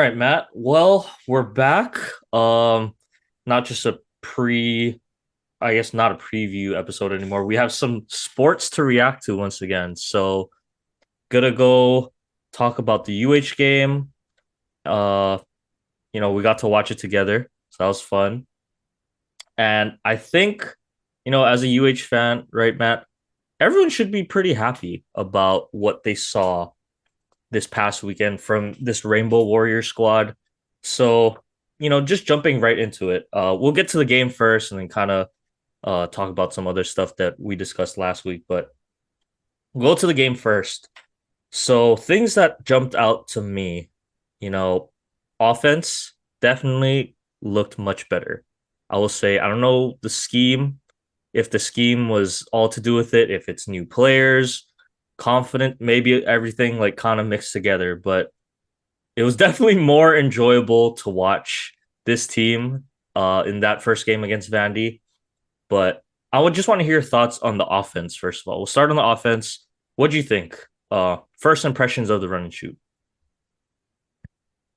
right, Matt. Well, we're back. Not just a I guess not a preview episode anymore. We have some sports to react to once again. So, gonna go talk about the UH game. Uh, we got to watch it together. So that was fun. And I think, as a UH fan, right, Matt, everyone should be pretty happy about what they saw this past weekend from this Rainbow Warrior squad. So, just jumping right into it. We'll get to the game first and then kind of talk about some other stuff that we discussed last week. But we'll go to the game first. So, things that jumped out to me, you know, offense definitely looked much better. I will say, I don't know if the scheme was all to do with it, if it's new players, confident, maybe everything like kind of mixed together, but it was definitely more enjoyable to watch this team in that first game against Vandy. But I would just want to hear your thoughts on the offense first of all. We'll start on the offense. What do you think? First impressions of the run and shoot.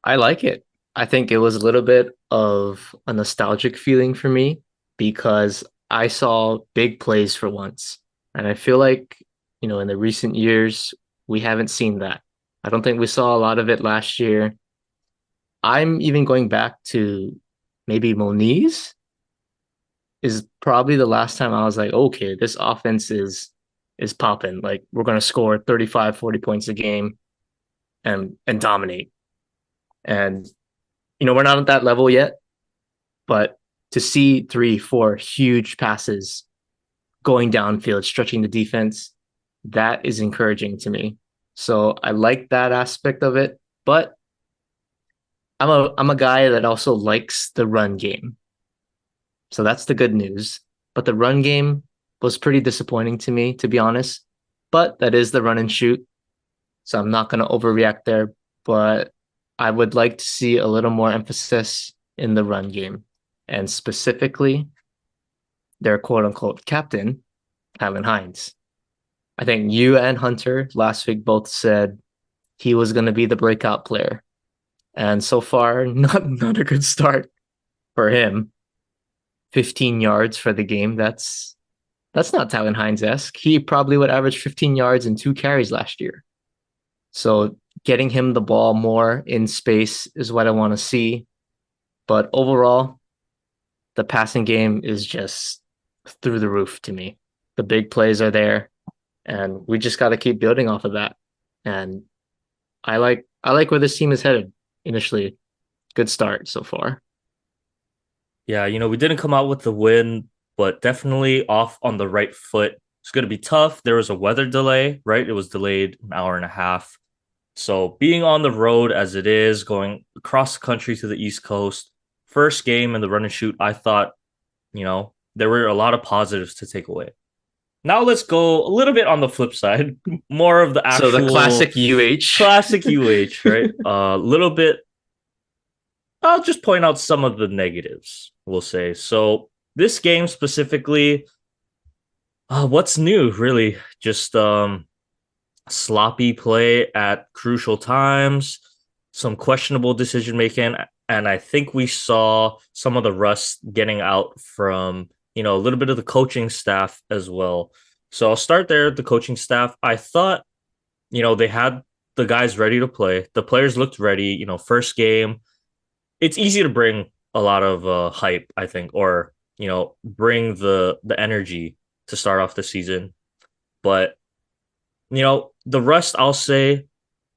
I like it. I think it was a little bit of a nostalgic feeling for me because I saw big plays for once. And I feel like, in the recent years, we haven't seen that. I don't think we saw a lot of it last year. I'm even going back to maybe Moniz is probably the last time I was like, okay, this offense is popping. Like we're going to score 35, 40 points a game and dominate. And we're not at that level yet, but to see 3, 4 huge passes going downfield, stretching the defense, that is encouraging to me. So I like that aspect of it, but I'm a guy that also likes the run game. So that's the good news. But the run game was pretty disappointing to me, to be honest. But that is the run and shoot. So I'm not going to overreact there. But I would like to see a little more emphasis in the run game. And specifically, their quote unquote captain, Kylan Hines. I think you and Hunter last week both said he was going to be the breakout player. And so far, not a good start for him. 15 yards for the game. That's not Talon Hines-esque. He probably would average 15 yards and 2 carries last year. So getting him the ball more in space is what I want to see. But overall, the passing game is just through the roof to me. The big plays are there, and we just got to keep building off of that. And I like where this team is headed initially. Good start so far. Yeah, we didn't come out with the win, but definitely off on the right foot. It's going to be tough. There was a weather delay, right? It was delayed an hour and a half. So being on the road as it is, going across the country to the East Coast, first game in the run and shoot, I thought, there were a lot of positives to take away. Now let's go a little bit on the flip side, more of the So the actual classic UH. classic UH, right? A little bit. I'll just point out some of the negatives, we'll say. So this game specifically, what's new, really? Just sloppy play at crucial times, some questionable decision making, and I think we saw some of the rust getting out from a little bit of the coaching staff as well. So I'll start there. The coaching staff, I thought, they had the guys ready to play. The players looked ready. First game, it's easy to bring a lot of hype, I think, or bring the energy to start off the season. But the rest, I'll say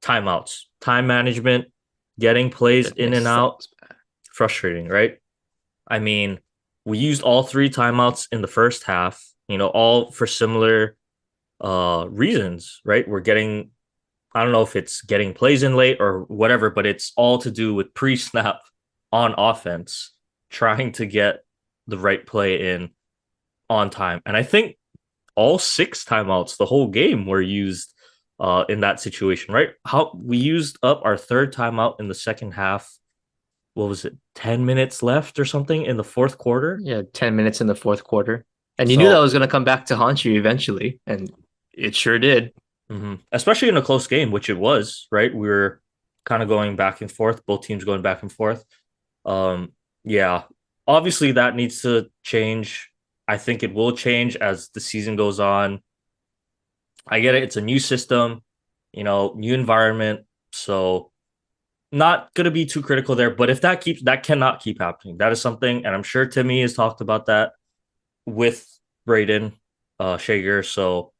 timeouts, time management, getting plays in and Goodness, that out, was bad. frustrating, right? I mean, we used all three timeouts in the first half, all for similar reasons, right? I don't know if it's getting plays in late or whatever, but it's all to do with pre-snap on offense, trying to get the right play in on time. And I think all six timeouts the whole game were used in that situation, right? How we used up our third timeout in the second half. What was it? 10 minutes left or something in the fourth quarter. Yeah, 10 minutes in the fourth quarter. And you knew that So, was going to come back to haunt you eventually, and it sure did. especially in a close game, which it was, right? We were kind of going back and forth, both teams going back and forth. Um, yeah, obviously that needs to change. I think it will change as the season goes on. I get it; it's a new system, new environment, so not gonna be too critical there. But if that cannot keep happening. That is something, and I'm sure Timmy has talked about that with Brayden Schager. So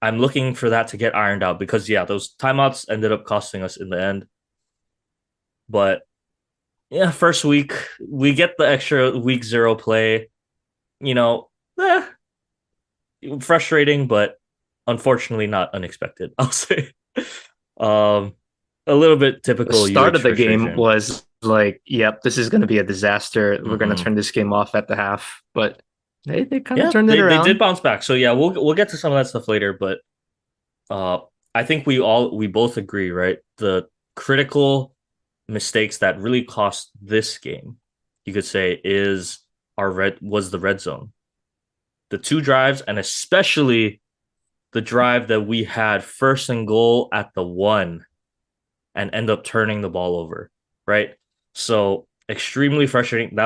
I'm looking for that to get ironed out because yeah, those timeouts ended up costing us in the end. But yeah, first week we get the extra week zero play. You know, eh, frustrating, but unfortunately not unexpected. I'll say, um, a little bit The typical start UH of the game frustration. was like, yep, this is going to be a disaster. We're going to Mm-hmm. turn this game off at the half. But they kind of Yeah, turned it they did around. bounce back. So yeah, we'll get to some of that stuff later, but uh, I think we both agree, right? The critical mistakes that really cost this game, you could say, is our red was the red zone. The two drives, and especially the drive that we had first and goal at the one and end up turning the ball over, right? So extremely frustrating.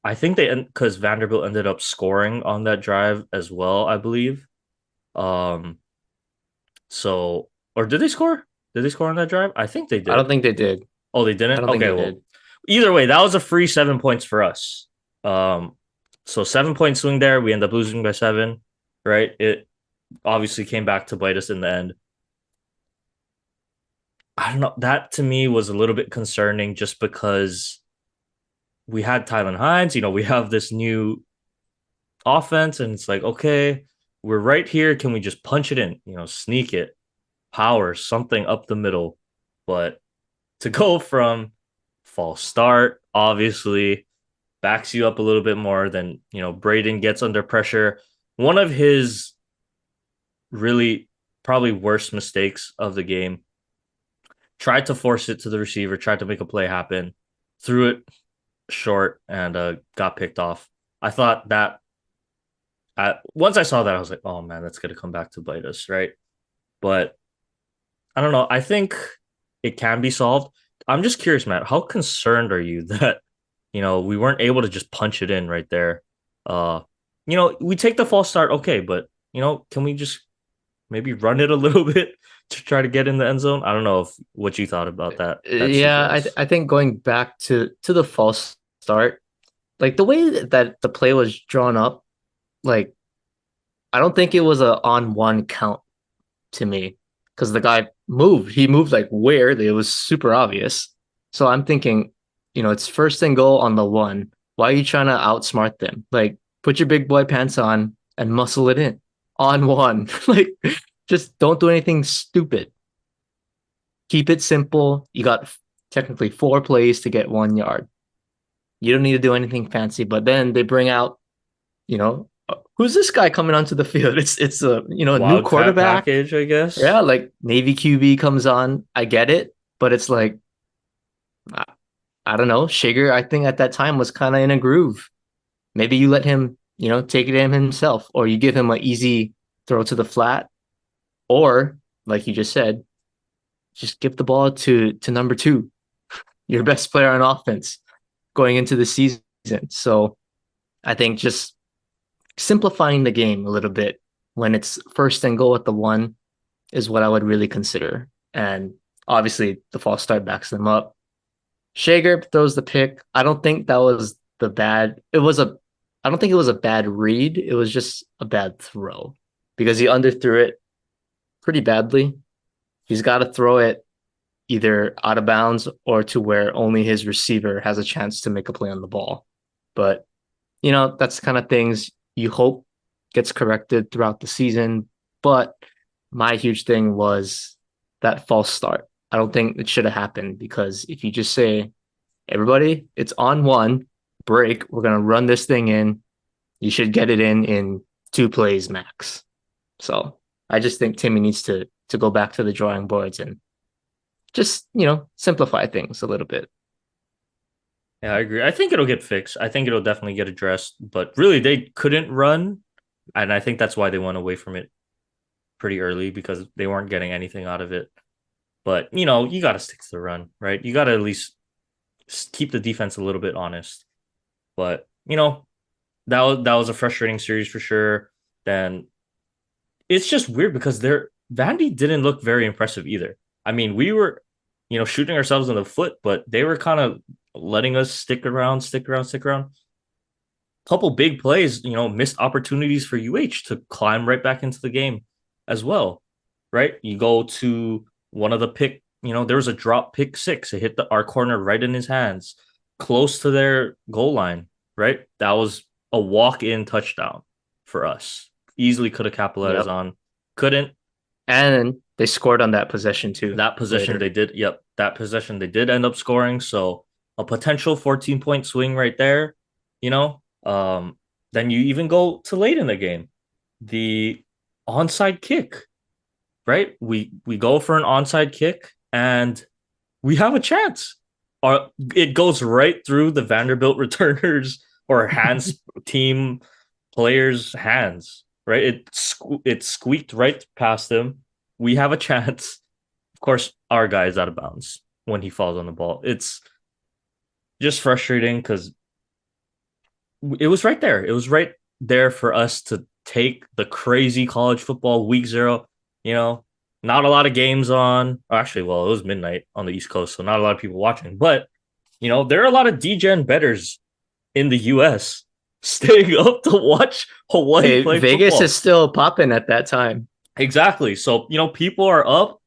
I think because Vanderbilt ended up scoring on that drive as well, I believe. Um, so or did they score? Did they score on that drive? I think they I don't did. think they did. Oh, they I didn't? don't think Okay, they well, did. either way, that was a free 7 points for us. Um, so 7 point swing there. We end up losing by seven, right? It obviously came back to bite us in the end. I don't know. That to me was a little bit concerning just because we had Tylen Hines, we have this new offense, and it's like, okay, we're right here. Can we just punch it in, sneak it, power, something up the middle? But to go from false start, obviously, backs you up a little bit more than, Brayden gets under pressure. One of his really probably worst mistakes of the game, tried to force it to the receiver, tried to make a play happen, threw it short, and got picked off. I thought that once I saw that, I was like, oh man, that's gonna come back to bite us, right? But I don't know. I think it can be solved. I'm just curious, Matt. How concerned are you that we weren't able to just punch it in right there? Uh, we take the false start, okay, but can we just maybe run it a little bit to try to get in the end zone? I don't know if what you thought about that Yeah, sequence. I think going back to the false start, like the way that the play was drawn up, like I don't think it was a on one count to me because the guy moved. He moved like weirdly. It was super obvious. So I'm thinking, it's first and goal on the one. Why are you trying to outsmart them? Like, put your big boy pants on and muscle it in on one. Like, just don't do anything stupid. Keep it simple. You got technically 4 plays to get 1 yard. You don't need to do anything fancy. But then they bring out, who's this guy coming onto the field? It's a new Wildcat quarterback. package, I Yeah, guess. like Navy QB comes on. I get it, but it's like I, I don't know. Shager, I think at that time was kind of in a groove. Maybe you let him, take it in himself, or you give him an easy throw to the flat, or like you just said, just give the ball to number two, your best player on offense going into the season. So I think just simplifying the game a little bit when it's first and goal at the one is what I would really consider. And obviously, the false start backs them up. Shager throws the pick. I don't think that was the bad. It was a. I don't think it was a bad read. It was just a bad throw because he underthrew it pretty badly. He's got to throw it either out of bounds or to where only his receiver has a chance to make a play on the ball. But that's the kind of things you hope gets corrected throughout the season. But my huge thing was that false start. I don't think it should have happened because if you just say, everybody, it's on one break, we're going to run this thing in, you should get it in 2 plays max. So I just think Timmy needs to go back to the drawing boards and just, simplify things a little bit. Yeah, I agree. I think it'll get fixed. I think it'll definitely get addressed. But really, they couldn't run, and I think that's why they went away from it pretty early because they weren't getting anything out of it. But you got to stick to the run, right? You got to at least keep the defense a little bit honest. But that was a frustrating series for sure. Then it's just weird because Vandy didn't look very impressive either. I mean, we were, shooting ourselves in the foot, but they were kind of letting us stick around, stick around, stick around. Couple big plays, missed opportunities for UH to climb right back into the game as well, right? You go to one of the pick, there was a drop pick six. It hit our corner right in his hands, close to their goal line, right? That was a walk-in touchdown for us. Easily could have capitalized Yep. on, couldn't. And they scored on that possession too That possession later. they did, yep, that possession they did end up scoring. So a potential 14-point swing right there, you know. Then you even go to late in the game. The onside kick, right? We go for an onside kick and we have a chance. It goes right through the Vanderbilt returners or hands team players' hands, right? It squeaked right past him. We have a chance. Of course, our guy is out of bounds when he falls on the ball. It's just frustrating because it was right there. It was right there for us to take the crazy college football week zero. You know, not a lot of games on. Actually, well, it was midnight on the East Coast, so not a lot of people watching. But there are a lot of DGen betters in the US staying up to watch Hawaii Hey, play Vegas is football. still popping at that time. Exactly. So, people are up,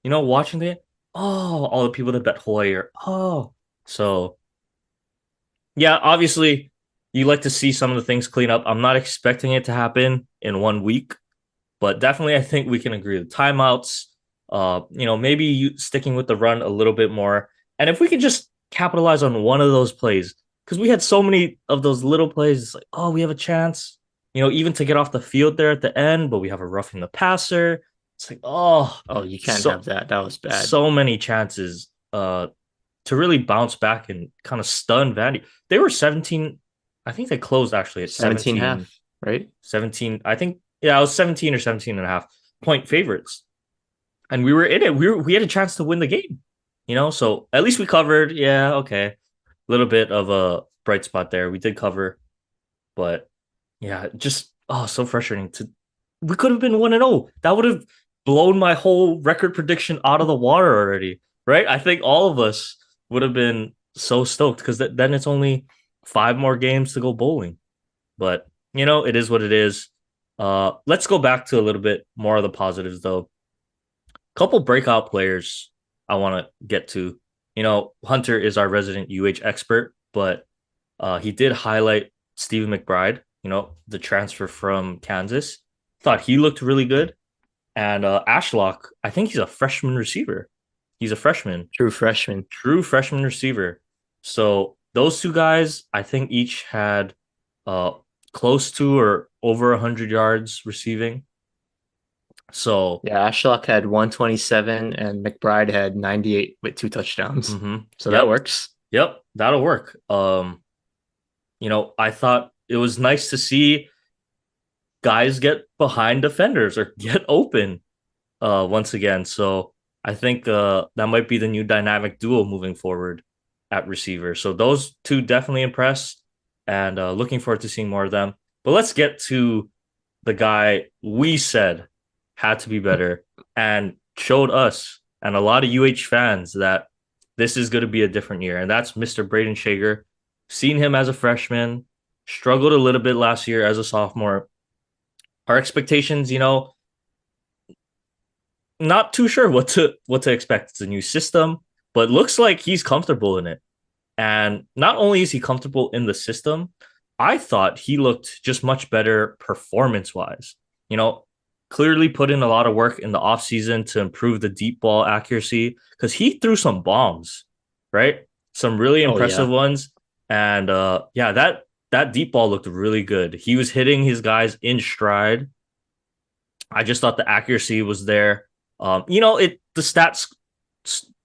watching the oh, all the people that bet Hawaii are so yeah, obviously you like to see some of the things clean up. I'm not expecting it to happen in 1 week, but definitely I think we can agree with timeouts. Maybe you sticking with the run a little bit more. And if we can just capitalize on one of those plays, because we had so many of those little plays, it's like, oh, we have a chance, even to get off the field there at the end, but we have a roughing the passer. It's like, oh, Oh, you can't so have that. That was bad. so many chances to really bounce back and kind of stun Vandy. They were 17. I think they closed actually at 17 17, half, right? 17. I think, yeah, it was 17 or 17 and a half point favorites. And we were in it. We had a chance to win the game, so at least we covered. Yeah, okay. A little bit of a bright spot there. We did cover, but yeah, just so frustrating to we could have been 1-0. That would have blown my whole record prediction out of the water already, right? I think all of us would have been so stoked because then it's only 5 more games to go bowling. But it is what it is. Let's go back to a little bit more of the positives though. Couple breakout players I want to get to. Hunter is our resident UH expert, but he did highlight Stephen McBride, the transfer from Kansas. Thought he looked really good. And Ashlock, I think he's a freshman receiver. He's a freshman, True freshman. true freshman receiver. So those two guys, I think each had uh, close to or over 100 yards receiving. So, Yeah, Ashlock had 127 and McBride had 98 with 2 touchdowns. So that yep, works. yep, that'll work. I thought it was nice to see guys get behind defenders or get open once again. So I think that might be the new dynamic duo moving forward at receiver. So those two definitely impressed and looking forward to seeing more of them. But let's get to the guy we said had to be better and showed us and a lot of UH fans that this is going to be a different year. And that's Mr. Brayden Schager. Seen him as a freshman, struggled a little bit last year as a sophomore. Our expectations, not too sure what to expect. It's a new system, but looks like he's comfortable in it. And not only is he comfortable in the system, I thought he looked just much better performance wise. You know, Clearly put in a lot of work in the offseason to improve the deep ball accuracy because he threw some bombs, right? Some really Oh impressive yeah. ones. And yeah, that deep ball looked really good. He was hitting his guys in stride. I just thought the accuracy was there. The stats,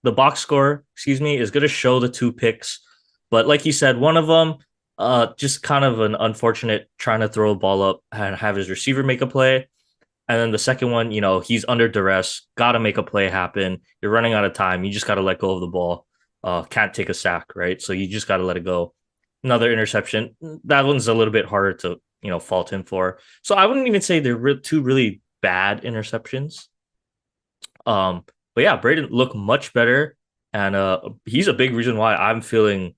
the box score, excuse me, is going to show the two picks, but like you said, one of them, just kind of an unfortunate trying to throw a ball up and have his receiver make a play. And then the second one, he's under duress, got to make a play happen. You're running out of time. You just got to let go of the ball. Can't take a sack, right? So you just got to let it go. Another interception. That one's a little bit harder to, fault him for. So I wouldn't even say they're two really bad interceptions. But yeah, Brayden looked much better, and he's a big reason why I'm feeling,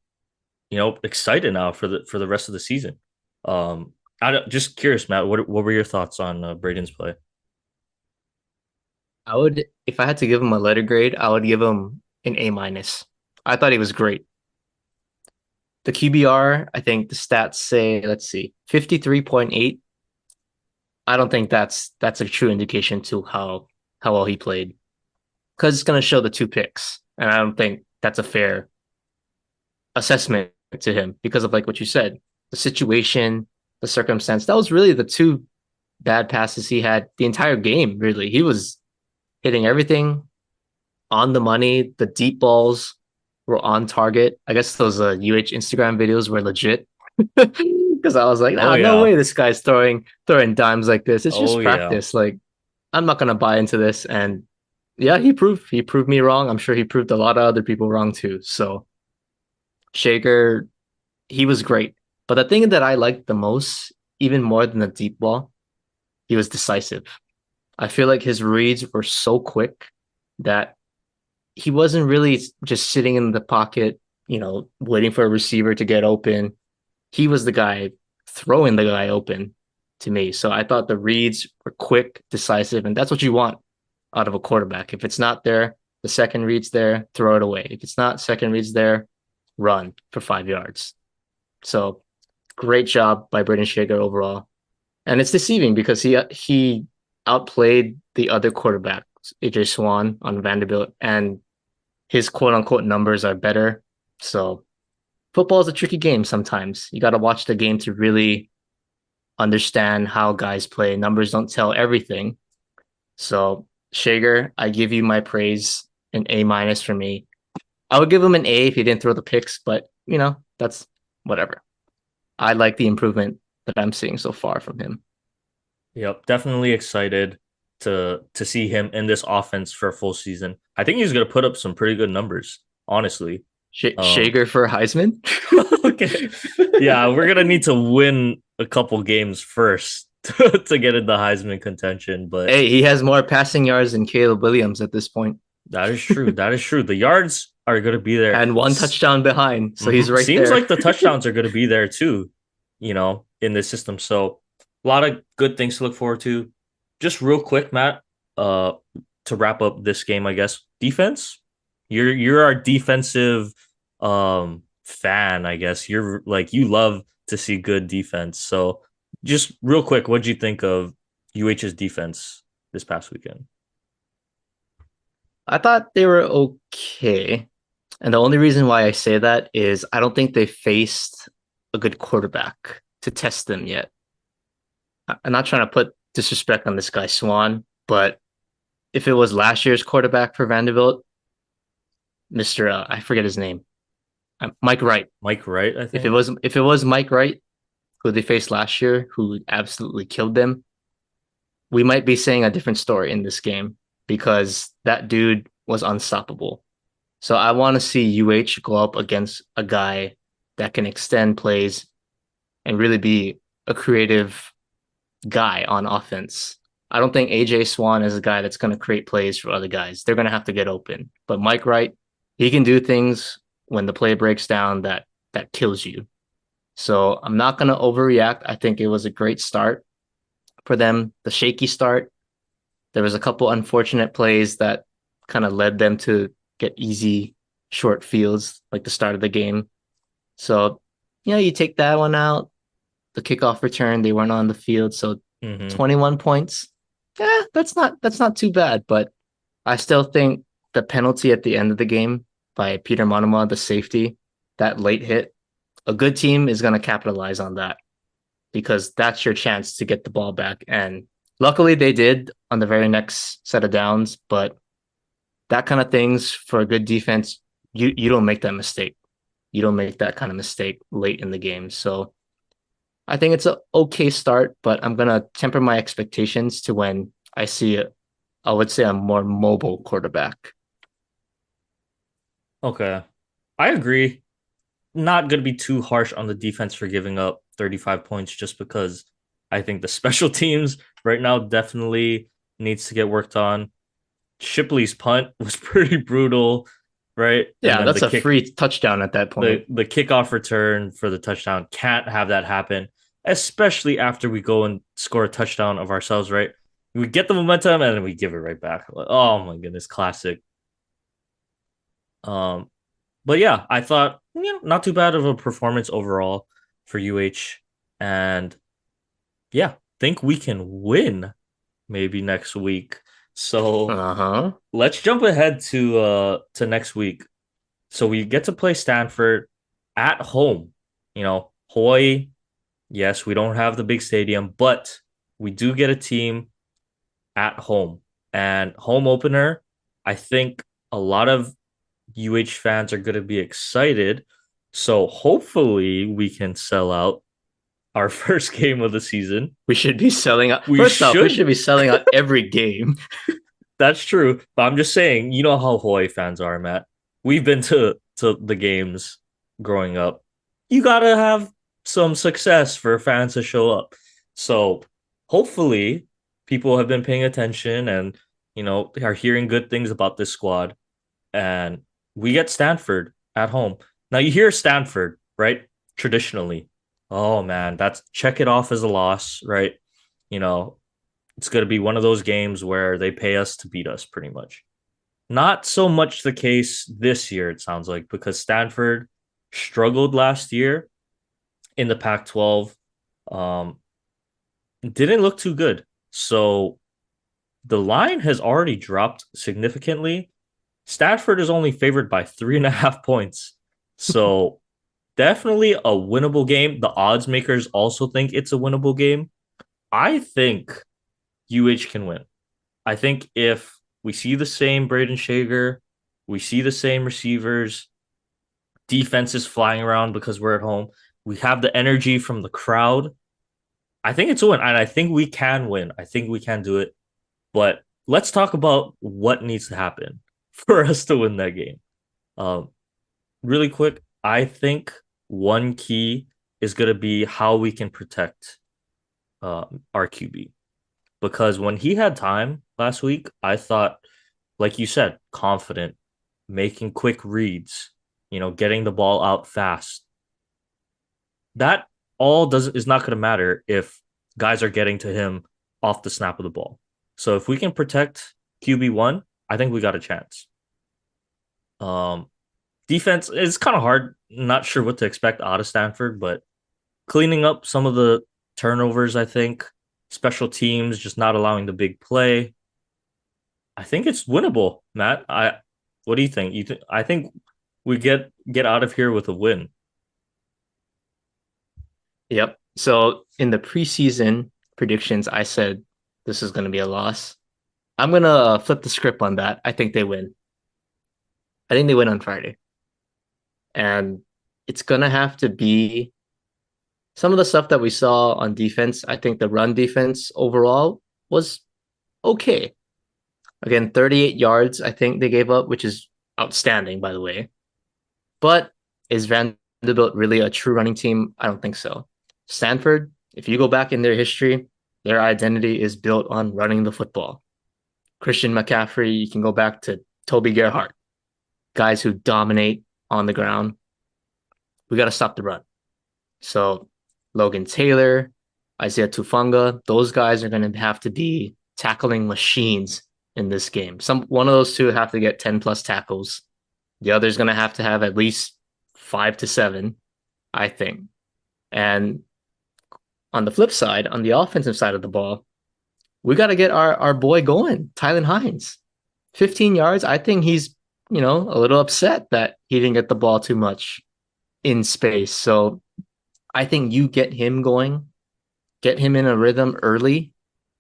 excited now for the rest of the season. Just curious, Matt. What were your thoughts on Brayden's play? I would, if I had to give him a letter grade, I would give him an A minus. I thought he was great. The QBR, I think the stats say, let's see, 53.8. I don't think that's a true indication to how well he played because it's going to show the two picks, and I don't think that's a fair assessment to him because of like what you said, the situation, the circumstance. That was really the two bad passes he had the entire game. Really, he was hitting everything on the money. The deep balls were on target. I guess those UH Instagram videos were legit because I was like, Oh nah, no yeah, way this guy's throwing dimes like this. It's oh just yeah. practice. Like I'm not gonna buy into this. And yeah, he proved me wrong. I'm sure he proved a lot of other people wrong too. So Schager, he was great. But the thing that I liked the most, even more than the deep ball, he was decisive. I feel like his reads were so quick that he wasn't really just sitting in the pocket, waiting for a receiver to get open. He was the guy throwing the guy open to me. So I thought the reads were quick, decisive, and that's what you want out of a quarterback. If it's not there, the second read's there, throw it away. If it's not, second read's there, run for 5 yards. So great job by Brayden Schager overall. And it's deceiving because he outplayed the other quarterback, AJ Swan on Vanderbilt, and his quote unquote numbers are better. So football is a tricky game sometimes. You got to watch the game to really understand how guys play. Numbers don't tell everything. So Schager, I give you my praise, an A minus for me. I would give him an A if he didn't throw the picks, but that's whatever. I like the improvement that I'm seeing so far from him. Yep, definitely excited to see him in this offense for a full season. I think he's gonna put up some pretty good numbers, honestly. Um, Schager for Heisman. okay, yeah, we're gonna need to win a couple games first to get in the Heisman contention, but Hey, he has more passing yards than Caleb Williams at this point, that is true. That is true. The yards are gonna be there. and one touchdown behind, so he's right Seems there. like the touchdowns are gonna be there too, in this system. So a lot of good things to look forward to. Just real quick, Matt, uh, to wrap up this game, I guess. Defense. You're our defensive fan, I guess. You're like you love to see good defense. So just real quick, what'd you think of UH's defense this past weekend? I thought they were okay. And the only reason why I say that is I don't think they faced a good quarterback to test them yet. I'm not trying to put disrespect on this guy Swan, but if it was last year's quarterback for Vanderbilt, Mr. I forget his name, Mike Wright. Mike Wright, I If it think. was if it was Mike Wright who they faced last year, who absolutely killed them, we might be saying a different story in this game because that dude was unstoppable. So I want to see UH go up against a guy that can extend plays and really be a creative guy on offense. I don't think AJ Swan is a guy that's going to create plays for other guys. They're going to have to get open. But Mike Wright, he can do things when the play breaks down that kills you. So I'm not going to overreact. I think it was a great start for them. The shaky start. There was a couple unfortunate plays that kind of led them to get easy short fields like the start of the game. So, you take that one out. The kickoff return, they weren't on the field, so Mm-hmm. 21 points. Yeah, that's not too bad, but I still think the penalty at the end of the game by Peter Monema, the safety, that late hit, a good team is going to capitalize on that because that's your chance to get the ball back. And luckily they did on the very next set of downs, but that kind of things for a good defense, you don't make that mistake. You don't make that kind of mistake late in the game. So I think it's an okay start, but I'm gonna temper my expectations to when I see it. I would say a more mobile quarterback. Okay. I agree. Not going to be too harsh on the defense for giving up 35 points just because I think the special teams right now definitely needs to get worked on. Shipley's punt was pretty brutal, right? And Yeah, then that's a free touchdown at that point. the kickoff return for the touchdown can't have that happen, especially after we go and score a touchdown of ourselves, right? We get the momentum and then we give it right back. Like, oh my goodness, classic. Um, but yeah, I thought not too bad of a performance overall for UH, and yeah, think we can win maybe next week. So Uh-huh. let's jump ahead to next week. So we get to play Stanford at home. Hawaii. Yes, we don't have the big stadium, but we do get a team at home. And home opener, I think a lot of UH fans are going to be excited. So hopefully we can sell out our first game of the season. We should be selling out. We First off, we should. should be selling out every game. That's true. But I'm just saying, you know how Hawaii fans are, Matt. We've been to the games growing up. You gotta have some success for fans to show up. So hopefully people have been paying attention and are hearing good things about this squad. And we get Stanford at home. Now you hear Stanford, right? Traditionally. Oh man, that's check it off as a loss, right? You know, it's going to be one of those games where they pay us to beat us pretty much. Not so much the case this year, it sounds like, because Stanford struggled last year in the Pac 12. Um, didn't look too good. So the line has already dropped significantly. Stanford is only favored by 3.5 points. So definitely a winnable game. The odds makers also think it's a winnable game. I think UH can win. I think if we see the same Brayden Schager, we see the same receivers, defense is flying around because we're at home. We have the energy from the crowd. I think it's a win, and I think we can win. I think we can do it. But let's talk about what needs to happen for us to win that game. Um, really quick, I think one key is going to be how we can protect our QB. Because when he had time last week, I thought, like you said, confident, making quick reads, getting the ball out fast. That all does is not going to matter if guys are getting to him off the snap of the ball. So if we can protect QB1, I think we got a chance. Um, Defense is kind of hard. Not sure what to expect out of Stanford, but cleaning up some of the turnovers, I think. Special teams just not allowing the big play. I think it's winnable, Matt. What do you think? I think we get out of here with a win. Yep. So in the preseason predictions, I said this is going to be a loss. I'm going to flip the script on that. I think they win. I think they win on Friday. And it's going to have to be some of the stuff that we saw on defense. I think the run defense overall was okay. Again, 38 yards, I think they gave up, which is outstanding, by the way. But is Vanderbilt really a true running team? I don't think so. Stanford, if you go back in their history, their identity is built on running the football. Christian McCaffrey, you can go back to Toby Gerhart, guys who dominate on the ground. We got to stop the run. So Logan Taylor, Isaiah Tufunga, those guys are going to have to be tackling machines in this game. One of those two have to get 10 plus tackles. The other's going to have at least 5 to 7, I think. And on the flip side, on the offensive side of the ball, we got to get our boy going, Tylan Hines. 15 yards. I think he's, a little upset that he didn't get the ball too much in space. So I think you get him going, get him in a rhythm early,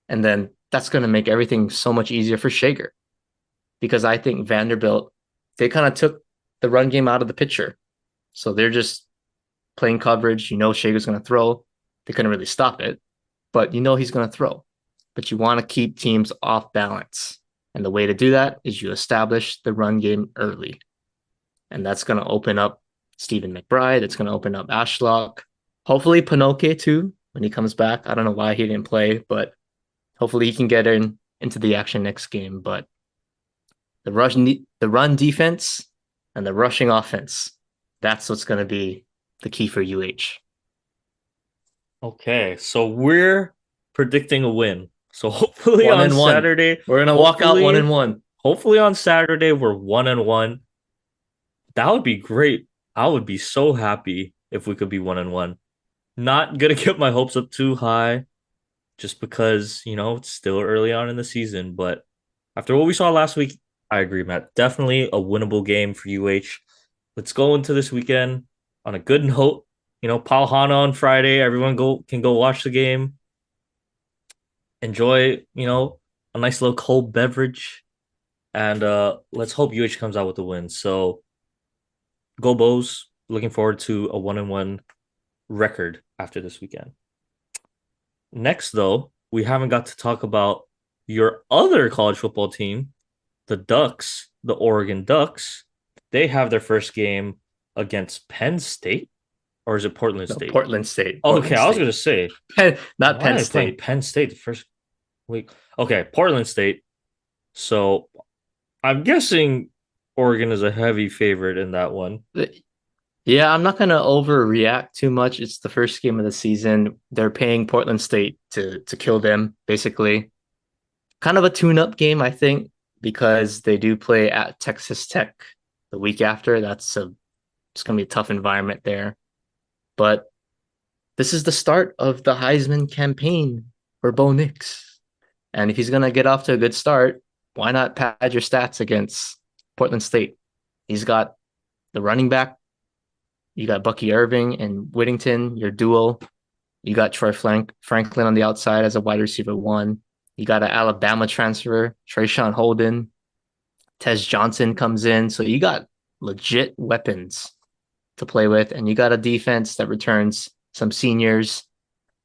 and then that's going to make everything so much easier for Schager. Because I think Vanderbilt, they kind of took the run game out of the picture. So they're just playing coverage. Schager's going to throw. They couldn't really stop it, but he's going to throw. but you want to keep teams off balance. And the way to do that is you establish the run game early. And that's going to open up Stephen McBride. It's going to open up Ashlock. Hopefully Pinoke too when he comes back. I don't know why he didn't play, but hopefully he can get into the action next game. But the run defense and the rushing offense, that's what's going to be the key for UH. Okay, so we're predicting a win. So hopefully One on and one. Saturday, We're gonna walk out 1-1. hopefully on Saturday we're 1-1. That would be great. I would be so happy if we could be 1-1. Not gonna get my hopes up too high, just because it's still early on in the season. But after what we saw last week, I agree, Matt. Definitely a winnable game for UH. Let's go into this weekend on a good note. Palhana on Friday. Everyone can go watch the game. Enjoy, a nice little cold beverage. And let's hope UH comes out with a win. So go Bows. Looking forward to a 1-1 record after this weekend. Next, though, we haven't got to talk about your other college football team, the Ducks, the Oregon Ducks. They have their first game against Penn State, or is it Portland State? Portland State. Okay, I was going to say. Not Penn State. Penn State the first week. Okay, Portland State. So I'm guessing Oregon is a heavy favorite in that one. Yeah, I'm not going to overreact too much. It's the first game of the season. They're paying Portland State to kill them, basically. Kind of a tune-up game, I think, because they do play at Texas Tech the week after. It's going to be a tough environment there. But this is the start of the Heisman campaign for Bo Nix. And if he's going to get off to a good start, why not pad your stats against Portland State? He's got the running back. You got Bucky Irving and Whittington, your duo. You got Troy Franklin on the outside as a wide receiver 1. You got an Alabama transfer, Trayshawn Holden. Tez Johnson comes in. So you got legit weapons to play with, and you got a defense that returns some seniors.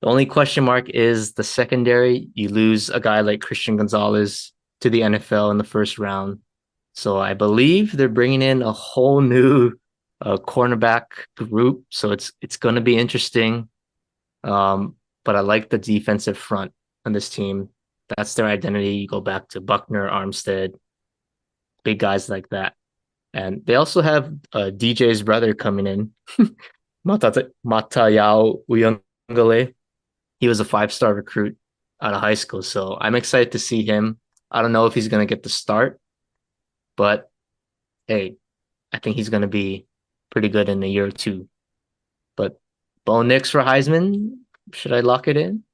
The only question mark is the secondary. You lose a guy like Christian Gonzalez to the NFL in the first round. So I believe they're bringing in a whole new cornerback group. So it's going to be interesting. But I like the defensive front on this team. That's their identity. You go back to Buckner, Armstead, big guys like that. And they also have DJ's brother coming in, Matayao Uyungale. He was a 5-star recruit out of high school. So I'm excited to see him. I don't know if he's going to get the start, but hey, I think he's going to be pretty good in a year or two. But Bo Nix for Heisman, should I lock it in?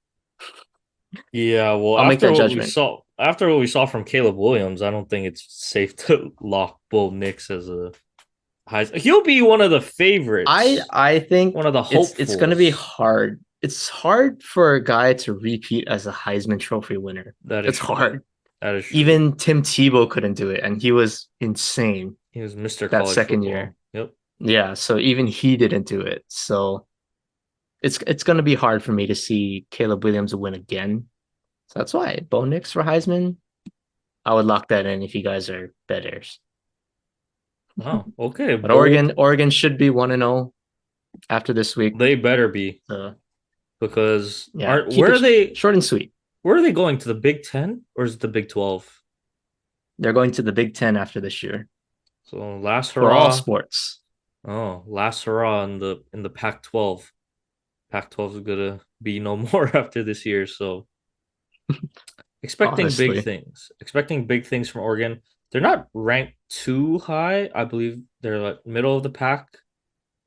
Yeah, well, I'll make that judgment. After what we saw from Caleb Williams, I don't think it's safe to lock Bo Nix as a Heisman. He'll be one of the favorites. I think one of the hopefuls. It's going to be hard. It's hard for a guy to repeat as a Heisman Trophy winner. It's hard. That is true. Even Tim Tebow couldn't do it, and he was insane. He was Mr. that College second football. year. Yep. Yeah, so even he didn't do it. So it's going to be hard for me to see Caleb Williams win again. So that's why Bo Nix for Heisman, I would lock that in if you guys are bettors. Oh, okay. But Oregon should be 1-0 after this week. They better be. Because where are they short and sweet? Where are they going, to the Big 10 or is it the Big 12? They're going to the Big 10 after this year. So last hurrah for all sports. Oh, last hurrah in the Pac-12. Pac-12 is gonna be no more after this year. So expecting big things. Expecting big things from Oregon. They're not ranked too high. I believe they're like middle of the pack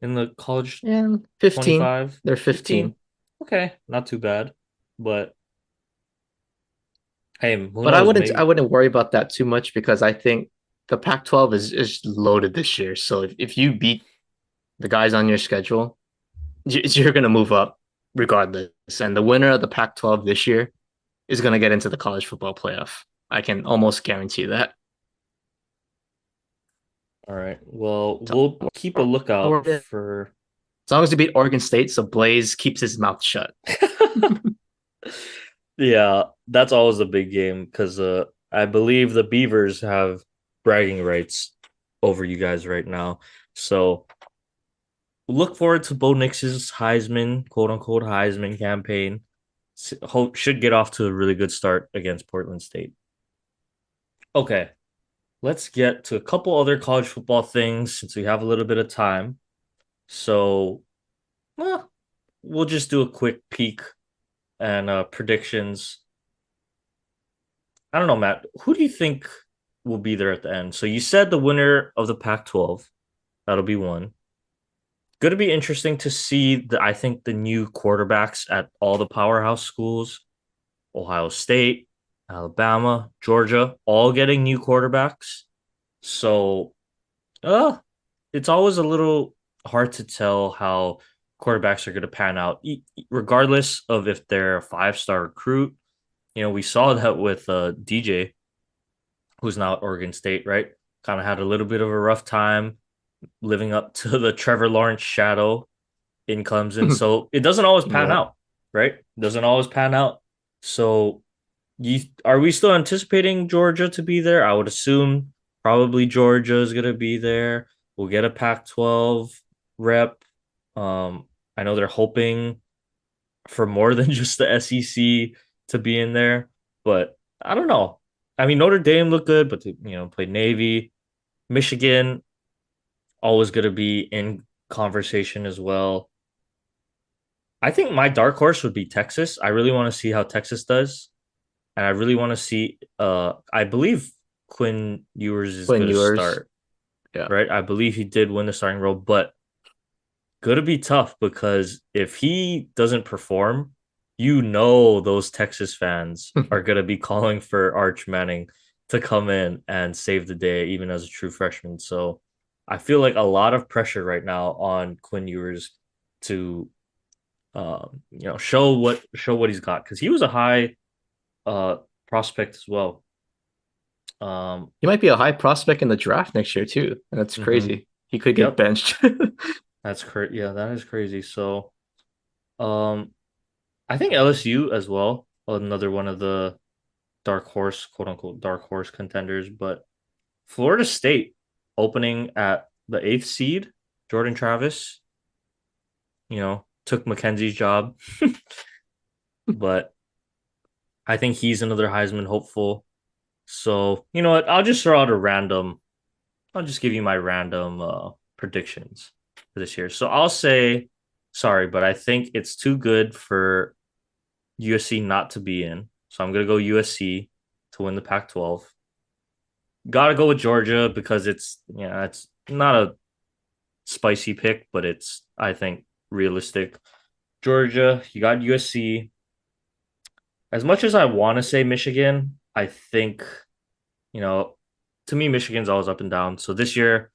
in the college. Yeah, 15. 25. They're 15. Okay, not too bad. But hey, but I wouldn't worry about that too much because I think the Pac-12 is loaded this year. So if you beat the guys on your schedule, you're going to move up regardless. And the winner of the Pac-12 this year is going to get into the college football playoff. I can almost guarantee that. All right. Well, we'll keep a lookout for... As long as you beat Oregon State, so Blaze keeps his mouth shut. Yeah, that's always a big game because I believe the Beavers have bragging rights over you guys right now. So look forward to Bo Nix's Heisman, quote unquote Heisman campaign. Hope should get off to a really good start against Portland State. Okay, let's get to a couple other college football things since we have a little bit of time. So, well, we'll just do a quick peek and predictions. I don't know, Matt. Who do you think will be there at the end? So you said the winner of the Pac-12. That'll be one. Going to be interesting to see I think the new quarterbacks at all the powerhouse schools, Ohio State, Alabama, Georgia, all getting new quarterbacks. So, uh, it's always a little hard to tell how quarterbacks are going to pan out, regardless of if they're a five-star recruit. We saw that with DJ, who's now at Oregon State, right? Kind of had a little bit of a rough time living up to the Trevor Lawrence shadow in Clemson. So it doesn't always pan Yeah. out, right? It doesn't always pan out. So are we still anticipating Georgia to be there? I would assume probably Georgia is going to be there. We'll get a Pac-12 rep. I know they're hoping for more than just the SEC to be in there, but I don't know. I mean, Notre Dame looked good, but played Navy. Michigan always going to be in conversation as well. I think my dark horse would be Texas. I really want to see how Texas does, and I really want to see. I believe Quinn Ewers is Quinn going to Ewers. start, Yeah. right? I believe he did win the starting role, but going to be tough because if he doesn't perform, those Texas fans are going to be calling for Arch Manning to come in and save the day, even as a true freshman. So I feel like a lot of pressure right now on Quinn Ewers to, show what he's got because he was a high uh prospect as well. He might be a high prospect in the draft next year too. And that's Mhm. crazy. He could get Yep, benched. that's crazy. Yeah, that is crazy. So, um, I think LSU as well, another one of the dark horse, quote unquote, dark horse contenders. But Florida State opening at the eighth seed, Jordan Travis, took Mackenzie's job, but I think he's another Heisman hopeful. So, you know what? I'll just give you my random predictions for this year. So I'll say, sorry, but I think it's too good for USC not to be in. So I'm going to go USC to win the Pac 12. Got to go with Georgia because it's not a spicy pick, but it's, I think, realistic. Georgia, you got USC. As much as I want to say Michigan, I think, you know, to me, Michigan's always up and down. So this year,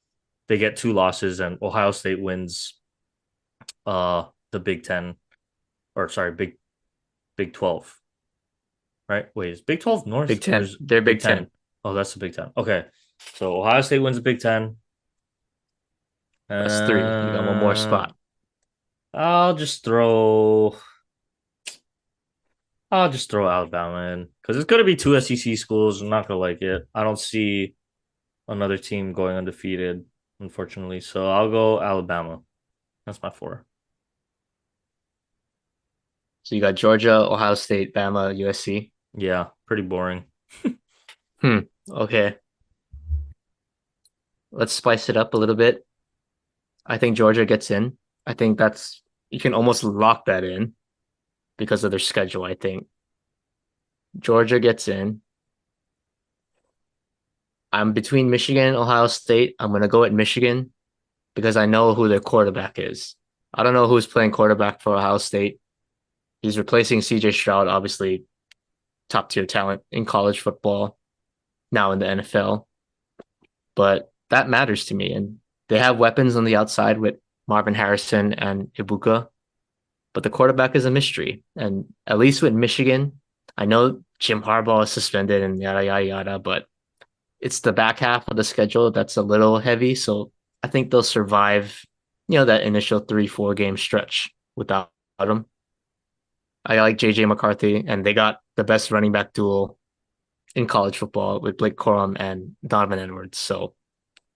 they get two losses, and Ohio State wins the Big Ten, or sorry, Big 12, right? Wait, is Big 12 North Big or 10. is They're Big Big 10. 10? Oh, that's the Big Ten. Okay. So Ohio State wins the Big Ten. That's three. You got one more Uh, spot. I'll just throw I'll just throw Alabama in because it's gonna be two SEC schools. I'm not gonna like it. I don't see another team going undefeated, unfortunately. So I'll go Alabama. That's my four. So you got Georgia, Ohio State, Bama, USC. Yeah, pretty boring. Hmm. Okay. Let's spice it up a little bit. I think Georgia gets in. I think that's you can almost lock that in because of their schedule, I think. Georgia gets in. I'm between Michigan and Ohio State. I'm gonna go at Michigan because I know who their quarterback is. I don't know who's playing quarterback for Ohio State. He's replacing CJ Stroud, obviously top tier talent in college football, now in the NFL. But that matters to me. And they have weapons on the outside with Marvin Harrison and Ibuka, but the quarterback is a mystery. And at least with Michigan, I know Jim Harbaugh is suspended and yada yada yada, but it's the back half of the schedule that's a little heavy. So I think they'll survive, that initial 3, 4 game stretch without him. I like JJ McCarthy, and they got the best running back duel in college football with Blake Corum and Donovan Edwards. So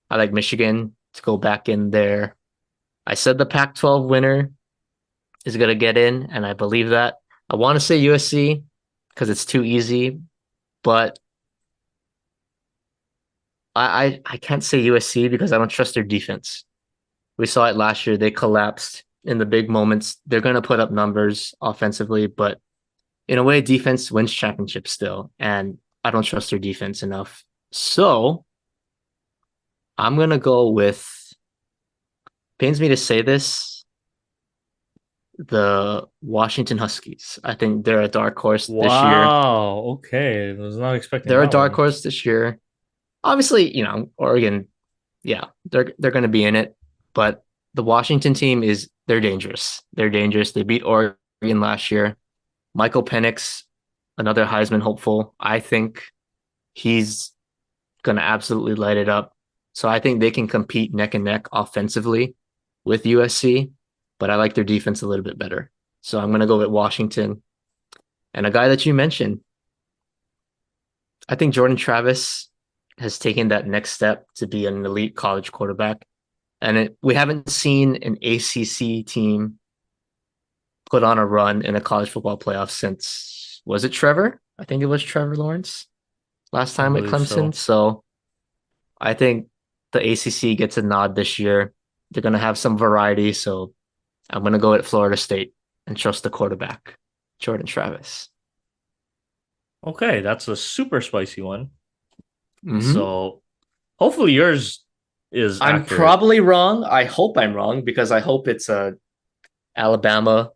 I like Michigan to go back in there. I said the Pac-12 winner is going to get in, and I believe that. I want to say USC because it's too easy, but I can't say USC because I don't trust their defense. We saw it last year. They collapsed in the big moments. They're going to put up numbers offensively, but in a way, defense wins championships still, and I don't trust their defense enough. So I'm going to go with, pains me to say this, the Washington Huskies. I think they're a dark horse this year. Wow. Okay. I was not expecting They're a that dark one. horse this year. Obviously, Oregon, yeah, they're going to be in it, but the Washington team they're dangerous. They're dangerous. They beat Oregon last year. Michael Penix, another Heisman hopeful. I think he's going to absolutely light it up. So I think they can compete neck and neck offensively with USC, but I like their defense a little bit better. So I'm going to go with Washington. And a guy that you mentioned, I think Jordan Travis has taken that next step to be an elite college quarterback. And we haven't seen an ACC team put on a run in a college football playoff since, was it Trevor? I think it was Trevor Lawrence last I time at believe Clemson. so. So I think the ACC gets a nod this year. They're going to have some variety. So I'm going to go at Florida State and trust the quarterback, Jordan Travis. Okay, that's a super spicy one. Mm-hmm. So hopefully yours is I'm accurate. probably wrong. I hope I'm wrong because I hope it's Alabama,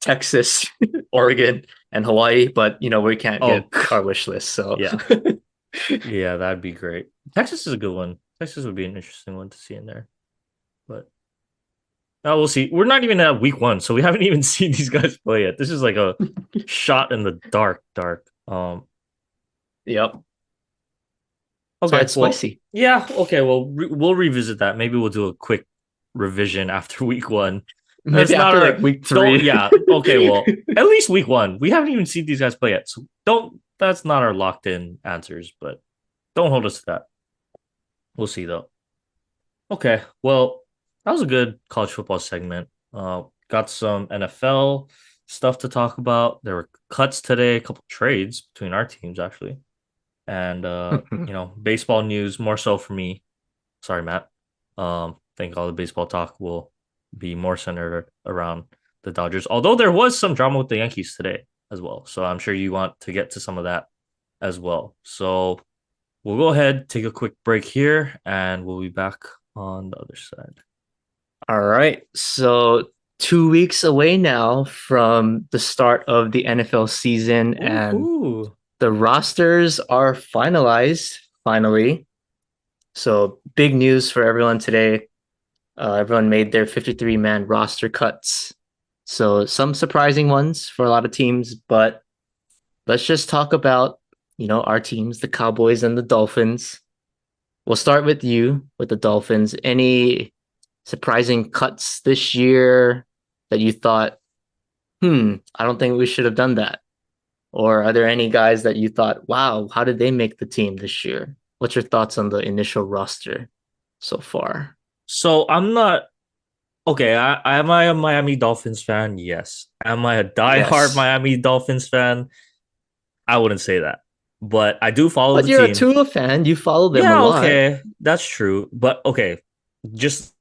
Texas, Oregon, and Hawaii. But we can't Oh, get our wish list. So yeah. Yeah, that'd be great. Texas is a good one. Texas would be an interesting one to see in there. But we'll see. We're not even at week one, so we haven't even seen these guys play yet. This is like a shot in the dark, dark. yep. That's why Okay, it's well, spicy. yeah, okay, well, we'll revisit that. Maybe we'll do a quick revision after week one. That's Maybe not after our like week don't. three. Yeah, okay, well, at least week one. We haven't even seen these guys play yet, so don't. That's not our locked in answers, but don't hold us to that. We'll see though. Okay, well, that was a good college football segment. Got some NFL stuff to talk about. There were cuts today, a couple trades between our teams actually, and baseball news more so for me. Sorry, Matt. I think all the baseball talk will be more centered around the Dodgers. Although there was some drama with the Yankees today as well, so I'm sure you want to get to some of that as well. So we'll go ahead, take a quick break here, and we'll be back on the other side. All right. So 2 weeks away now from the start of the NFL season, and Woohoo! the rosters are finalized finally. So big news for everyone today. Everyone made their 53-man roster cuts. So some surprising ones for a lot of teams, but let's just talk about, our teams, the Cowboys and the Dolphins. We'll start with you with the Dolphins. Any surprising cuts this year that you thought, I don't think we should have done that? Or are there any guys that you thought, wow, how did they make the team this year? What's your thoughts on the initial roster so far? So I'm not okay. Am I a Miami Dolphins fan? Yes. Am I a diehard Yes. Miami Dolphins fan? I wouldn't say that, but I do follow But the you're a team. Tua fan. You follow them a Yeah, lot. okay, that's true. But okay, just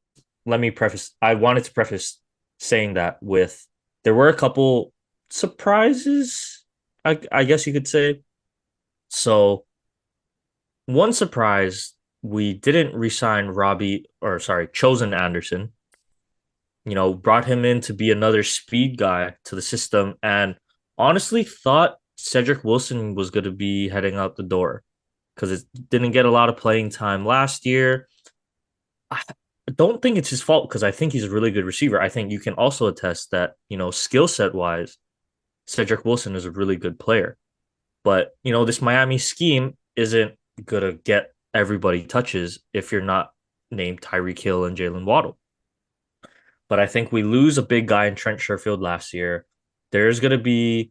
let me preface. I wanted to preface saying that with there were a couple surprises. I guess you could say. So one surprise, we didn't resign Robbie or sorry, Chosen Anderson. Brought him in to be another speed guy to the system, and honestly thought Cedric Wilson was going to be heading out the door because it didn't get a lot of playing time last year. I don't think it's his fault because I think he's a really good receiver. I think you can also attest that, skill set wise, Cedric Wilson is a really good player. But, this Miami scheme isn't going to get everybody touches if you're not named Tyreek Hill and Jalen Waddle. But I think we lose a big guy in Trent Sherfield last year. there's gonna be,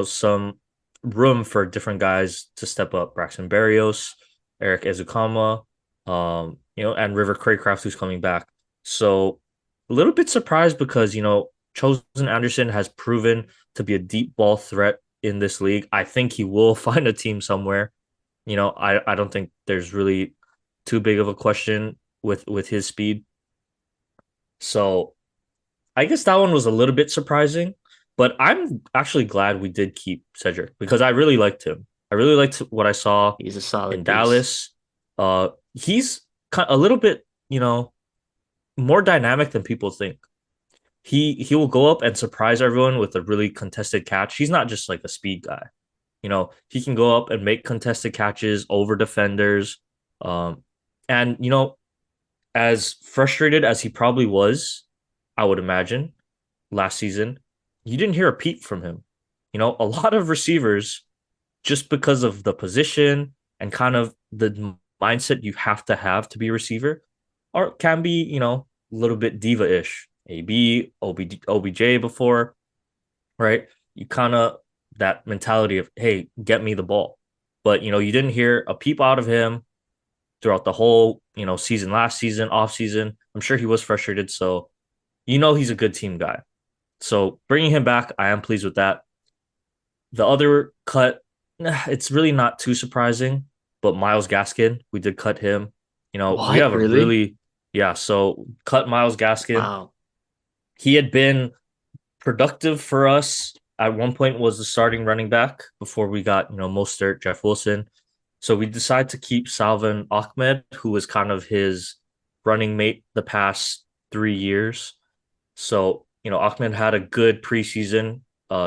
some room for different guys to step up. Braxton Berrios, Eric Ezukama, and River Craycraft who's coming back. So a little bit surprised because, Chosen Anderson has proven to be a deep ball threat in this league. I think he will find a team somewhere. I don't think there's really too big of a question with his speed. So I guess that one was a little bit surprising, but I'm actually glad we did keep Cedric because I really liked him. I really liked what I saw He's a in solid piece. Dallas. He's a little bit, more dynamic than people think. He will go up and surprise everyone with a really contested catch. He's not just like a speed guy. He can go up and make contested catches over defenders. Um, and as frustrated as he probably was, I would imagine last season, you didn't hear a peep from him. A lot of receivers, just because of the position and kind of the mindset you have to be a receiver, or can be, a little bit diva-ish. AB, OBJ before, right? You kind of that mentality of, hey, get me the ball. But, you didn't hear a peep out of him throughout the whole, season, last season, off season. I'm sure he was frustrated. So, he's a good team guy. So bringing him back, I am pleased with that. The other cut, it's really not too surprising, but Miles Gaskin, we did cut him. We What? have a Really? really, yeah, so cut Miles Gaskin. Wow. He had been productive for us. At one point was the starting running back before we got, Mostert, Jeff Wilson. So we decided to keep Salvin Ahmed, who was kind of his running mate the past 3 years. So, Ahmed had a good preseason,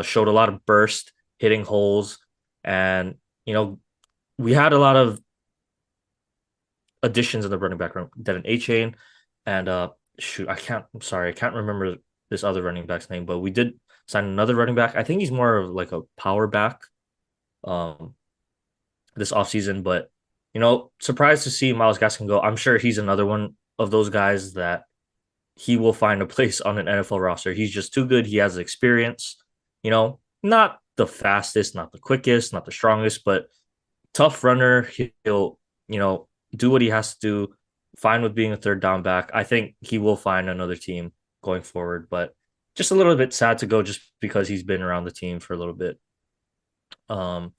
showed a lot of burst, hitting holes, and, we had a lot of additions in the running back room. Devin A Chain and I'm sorry, I can't remember this other running back's name, but we did sign another running back. I think he's more of like a power back um this offseason, but surprised to see Miles Gaskin go. I'm sure he's another one of those guys that he will find a place on an NFL roster. He's just too good. He has experience, not the fastest, not the quickest, not the strongest, but tough runner. He'll, do what he has to do. Fine with being a third down back. I think he will find another team going forward, but just a little bit sad to go just because he's been around the team for a little bit. Um,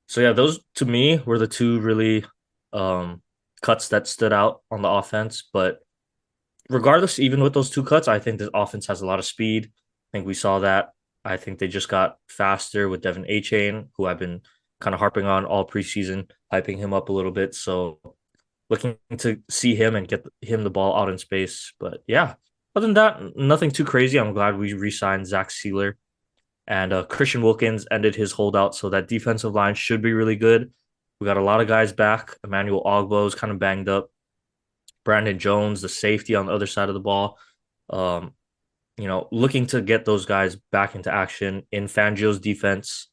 so yeah, those to me were the two really cuts that stood out on the offense. But regardless, even with those two cuts, I think the offense has a lot of speed. I think we saw that. I think they just got faster with Devin A Chain, who I've been kind of harping on all preseason, hyping him up a little bit. So looking to see him and get him the ball out in space. But yeah, other than that, nothing too crazy. I'm glad we re-signed Zach Sealer and Christian Wilkins ended his holdout. So that defensive line should be really good. We got a lot of guys back. Emmanuel Ogbo is kind of banged up. Brandon Jones, the safety on the other side of the ball. Um, looking to get those guys back into action in Fangio's defense.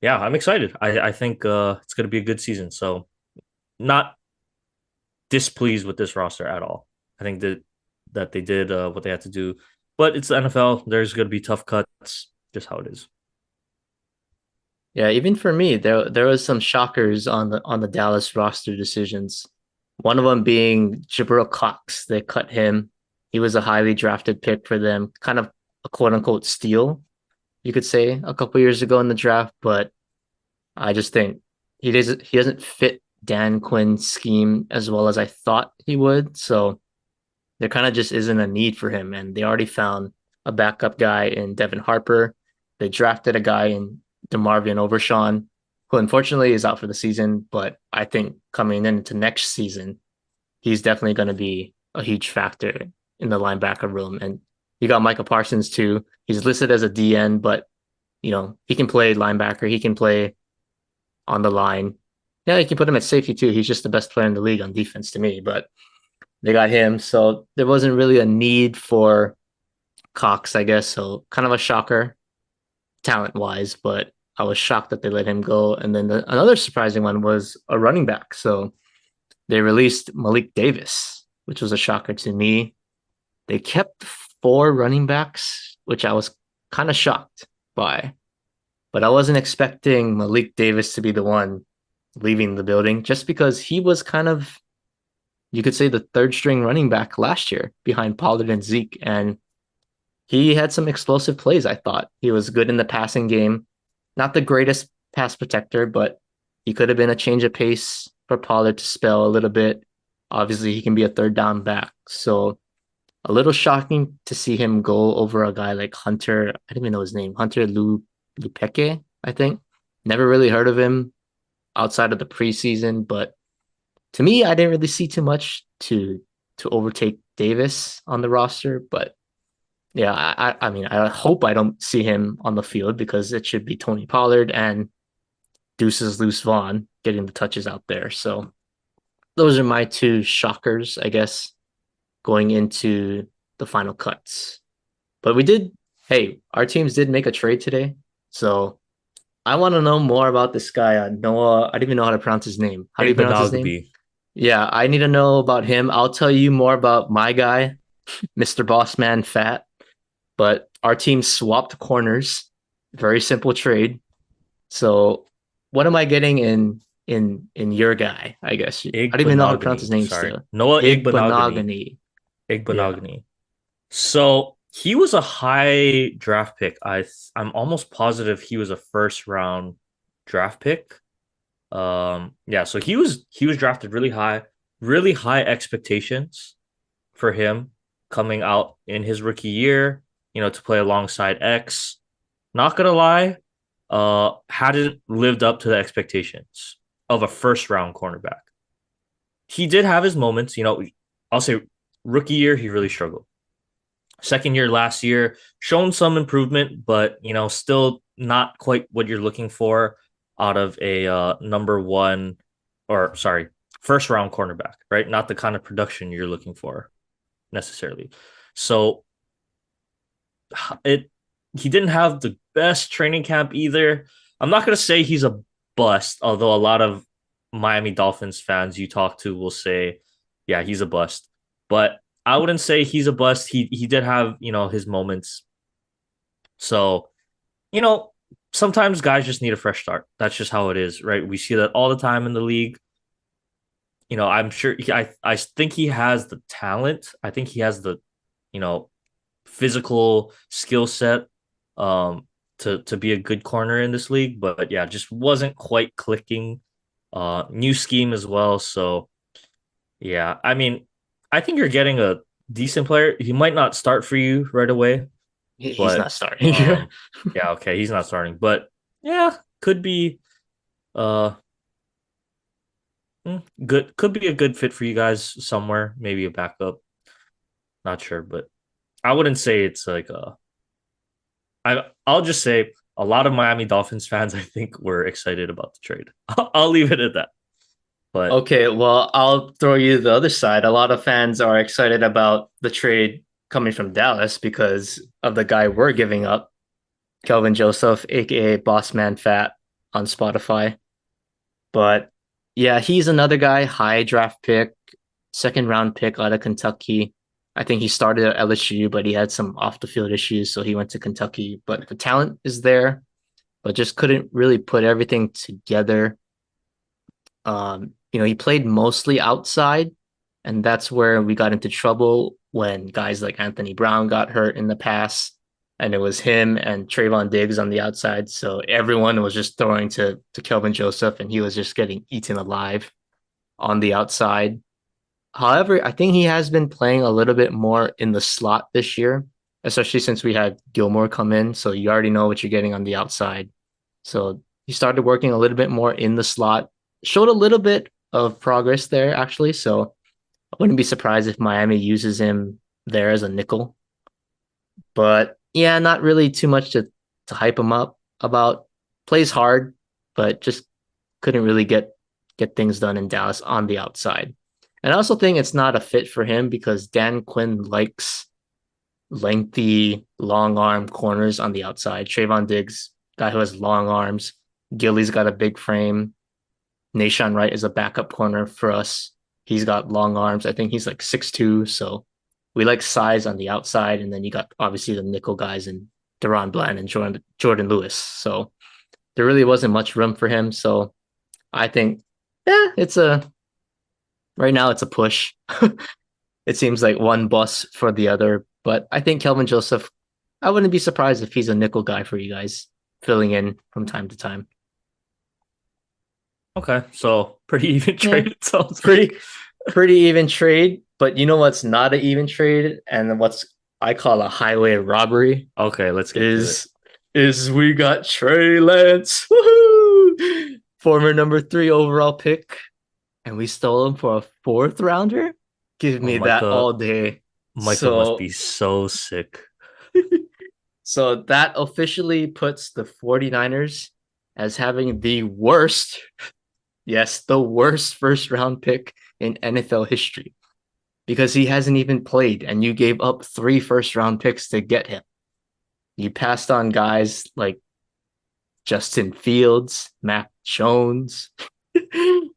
Yeah, I'm excited. I think it's going to be a good season. So not displeased with this roster at all. I think that they did what they had to do, but it's the NFL. There's going to be tough cuts, just how it is. Yeah, even for me, there was some shockers on the Dallas roster decisions. One of them being Jabril Cox. They cut him. He was a highly drafted pick for them, kind of a quote unquote steal, you could say, a couple years ago in the draft. But I just think he doesn't fit Dan Quinn's scheme as well as I thought he would. So there kind of just isn't a need for him. And they already found a backup guy in Devin Harper. They drafted a guy in DeMarvion Overshawn, who unfortunately is out for the season. But I think coming into next season, he's definitely going to be a huge factor in the linebacker room. And you got Micah Parsons too. He's listed as a DN, but he can play linebacker. He can play on the line. Yeah, you can put him at safety too. He's just the best player in the league on defense to me. But they got him, so there wasn't really a need for Cox, I guess. So kind of a shocker, talent wise. But I was shocked that they let him go. And then another surprising one was a running back. So they released Malik Davis, which was a shocker to me. They kept four running backs, which I was kind of shocked by. But I wasn't expecting Malik Davis to be the one leaving the building just because he was kind of, you could say, the third string running back last year behind Pollard and Zeke. And he had some explosive plays, I thought. He was good in the passing game. Not the greatest pass protector, but he could have been a change of pace for Pollard to spell a little bit. Obviously, he can be a third down back. So a little shocking to see him go over a guy like Hunter. I don't even know his name. Hunter Lupeke, I think. Never really heard of him outside of the preseason, but to me, I didn't really see too much to overtake Davis on the roster. But yeah, I mean, I hope I don't see him on the field because it should be Tony Pollard and Deuces Loose Vaughn getting the touches out there. So those are my two shockers, I guess, going into the final cuts. But hey, our teams did make a trade today. So I want to know more about this guy, Noah. I don't even know how to pronounce his name. How do you pronounce his name? Igbenogby. Yeah, I need to know about him. I'll tell you more about my guy, Mr. Bossman Fat. But our team swapped corners. Very simple trade. So what am I getting in your guy, I guess? I don't even know how to pronounce his Igbenogany. name Sorry. still. Noah Igbenogany. Igbenogany. Yeah. Igbenogany. So he was a high draft pick. I'm almost positive he was a first round draft pick. Yeah, so he was drafted really high expectations for him coming out in his rookie year, to play alongside X. Not gonna lie, hadn't lived up to the expectations of a first round cornerback. He did have his moments, I'll say rookie year, he really struggled. Second year last year, shown some improvement, but still not quite what you're looking for out of a number one, or sorry, first round cornerback, right? Not the kind of production you're looking for necessarily. So it he didn't have the best training camp either. I'm not gonna say he's a bust, although a lot of Miami Dolphins fans you talk to will say, yeah, he's a bust. But I wouldn't say he's a bust. He did have, his moments. So, you know, sometimes guys just need a fresh start. That's just how it is, right? We see that all the time in the league. I'm sure I think he has the talent. I think he has the, you know, physical skill set to be a good corner in this league, but yeah, just wasn't quite clicking. New scheme as well, so yeah, I mean, I think you're getting a decent player. He might not start for you right away, He's but not starting. yeah, okay, he's not starting, but yeah, could be uh good, could be a good fit for you guys somewhere, maybe a backup. Not sure, but I wouldn't say it's like I'll just say a lot of Miami Dolphins fans I think were excited about the trade. I'll leave it at that. But Okay, well, I'll throw you the other side. A lot of fans are excited about the trade coming from Dallas because of the guy we're giving up, Kelvin Joseph, aka Boss Man Fat on Spotify. But yeah, he's another guy, high draft pick, second round pick out of Kentucky. I think he started at LSU, but he had some off the field issues, so he went to Kentucky. But the talent is there, but just couldn't really put everything together. He played mostly outside, and that's where we got into trouble when guys like Anthony Brown got hurt in the past, and it was him and Trayvon Diggs on the outside. So everyone was just throwing to Kelvin Joseph, and he was just getting eaten alive on the outside. However, I think he has been playing a little bit more in the slot this year, especially since we had Gilmore come in. So you already know what you're getting on the outside. So he started working a little bit more in the slot, showed a little bit of progress there, actually. So I wouldn't be surprised if Miami uses him there as a nickel. But yeah, not really too much to hype him up about. Plays hard, but just couldn't really get things done in Dallas on the outside. And I also think it's not a fit for him because Dan Quinn likes lengthy, long arm corners on the outside. Trayvon Diggs, guy who has long arms. Gilly's got a big frame. Nashawn Wright is a backup corner for us. He's got long arms. I think he's like 6'2", so we like size on the outside. And then you got obviously the nickel guys in Deron Bland and Jordan Lewis. So there really wasn't much room for him. So I think, yeah, it's a right now it's a push. It seems like one bus for the other, but I think Kelvin Joseph, I wouldn't be surprised if he's a nickel guy for you guys, filling in from time to time. Okay, so pretty even Yeah, trade. It sounds like. pretty pretty even trade. But you know what's not an even trade, and what's I call a highway robbery Okay, let's get to it. is we got Trey Lance, woohoo! Former number 3 overall pick, and we stole him for a fourth rounder. Give Oh, me that Micah, all day. Micah must So be so sick. so that officially puts the 49ers as having the worst, yes, the worst first round pick in NFL history because he hasn't even played and you gave up 3 first round picks to get him. You passed on guys like Justin Fields, Mac Jones,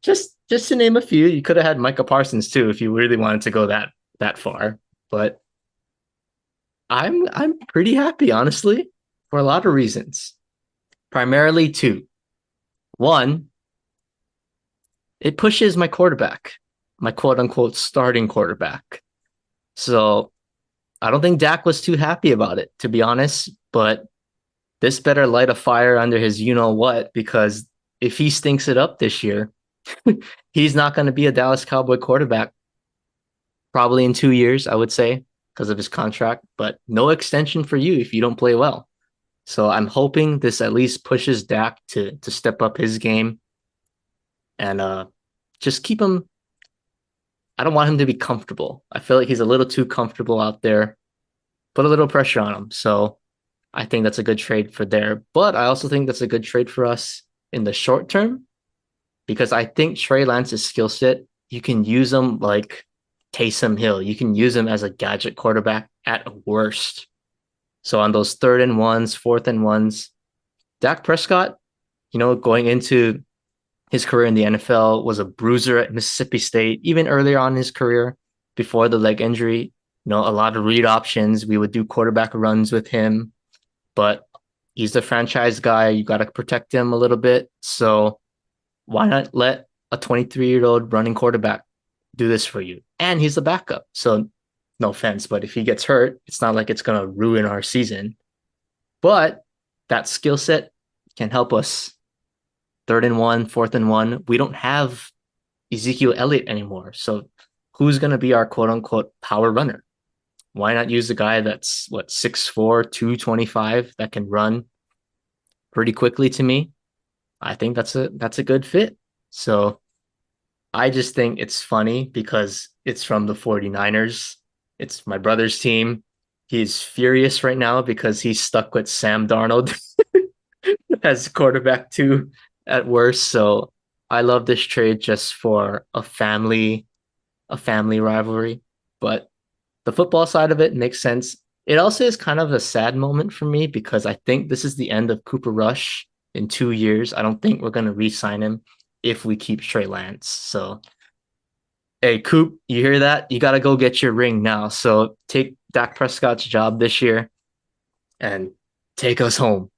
just to name a few. You could have had Micah Parsons too if you really wanted to go that far. But I'm pretty happy, honestly, for a lot of reasons. Primarily two. One, it pushes my quarterback, my quote unquote starting quarterback. So I don't think Dak was too happy about it, to be honest. But this better light a fire under his you know what, because if he stinks it up this year, he's not going to be a Dallas Cowboy quarterback probably in 2 years, I would say, because of his contract, but no extension for you if you don't play well. So I'm hoping this at least pushes Dak to step up his game and just keep him. I don't want him to be comfortable. I feel like he's a little too comfortable out there. Put a little pressure on him. So I think that's a good trade for there. But I also think that's a good trade for us in the short term because I think Trey Lance's skill set, you can use him like Taysom Hill. You can use him as a gadget quarterback at worst. So on those 3rd and 1s, 4th and 1s, Dak Prescott, going into his career in the NFL was a bruiser at Mississippi State, even earlier on in his career before the leg injury. A lot of read options. We would do quarterback runs with him, but he's the franchise guy. You got to protect him a little bit. So why not let a 23-year-old running quarterback do this for you? And he's the backup. So no offense, but if he gets hurt, it's not like it's going to ruin our season. But that skill set can help us 3rd and 1, 4th and 1. We don't have Ezekiel Elliott anymore. So who's going to be our quote unquote power runner? Why not use a guy that's 6'4", 225 that can run pretty quickly to me? I think that's a good fit. So I just think it's funny because it's from the 49ers. It's my brother's team. He's furious right now because he's stuck with Sam Darnold as quarterback too at worst. So I love this trade just for a family rivalry. But the football side of it makes sense. It also is kind of a sad moment for me because I think this is the end of Cooper Rush in 2 years. I don't think we're going to re-sign him if we keep Trey Lance. So, hey, Coop, you hear that? You got to go get your ring now. So take Dak Prescott's job this year and take us home.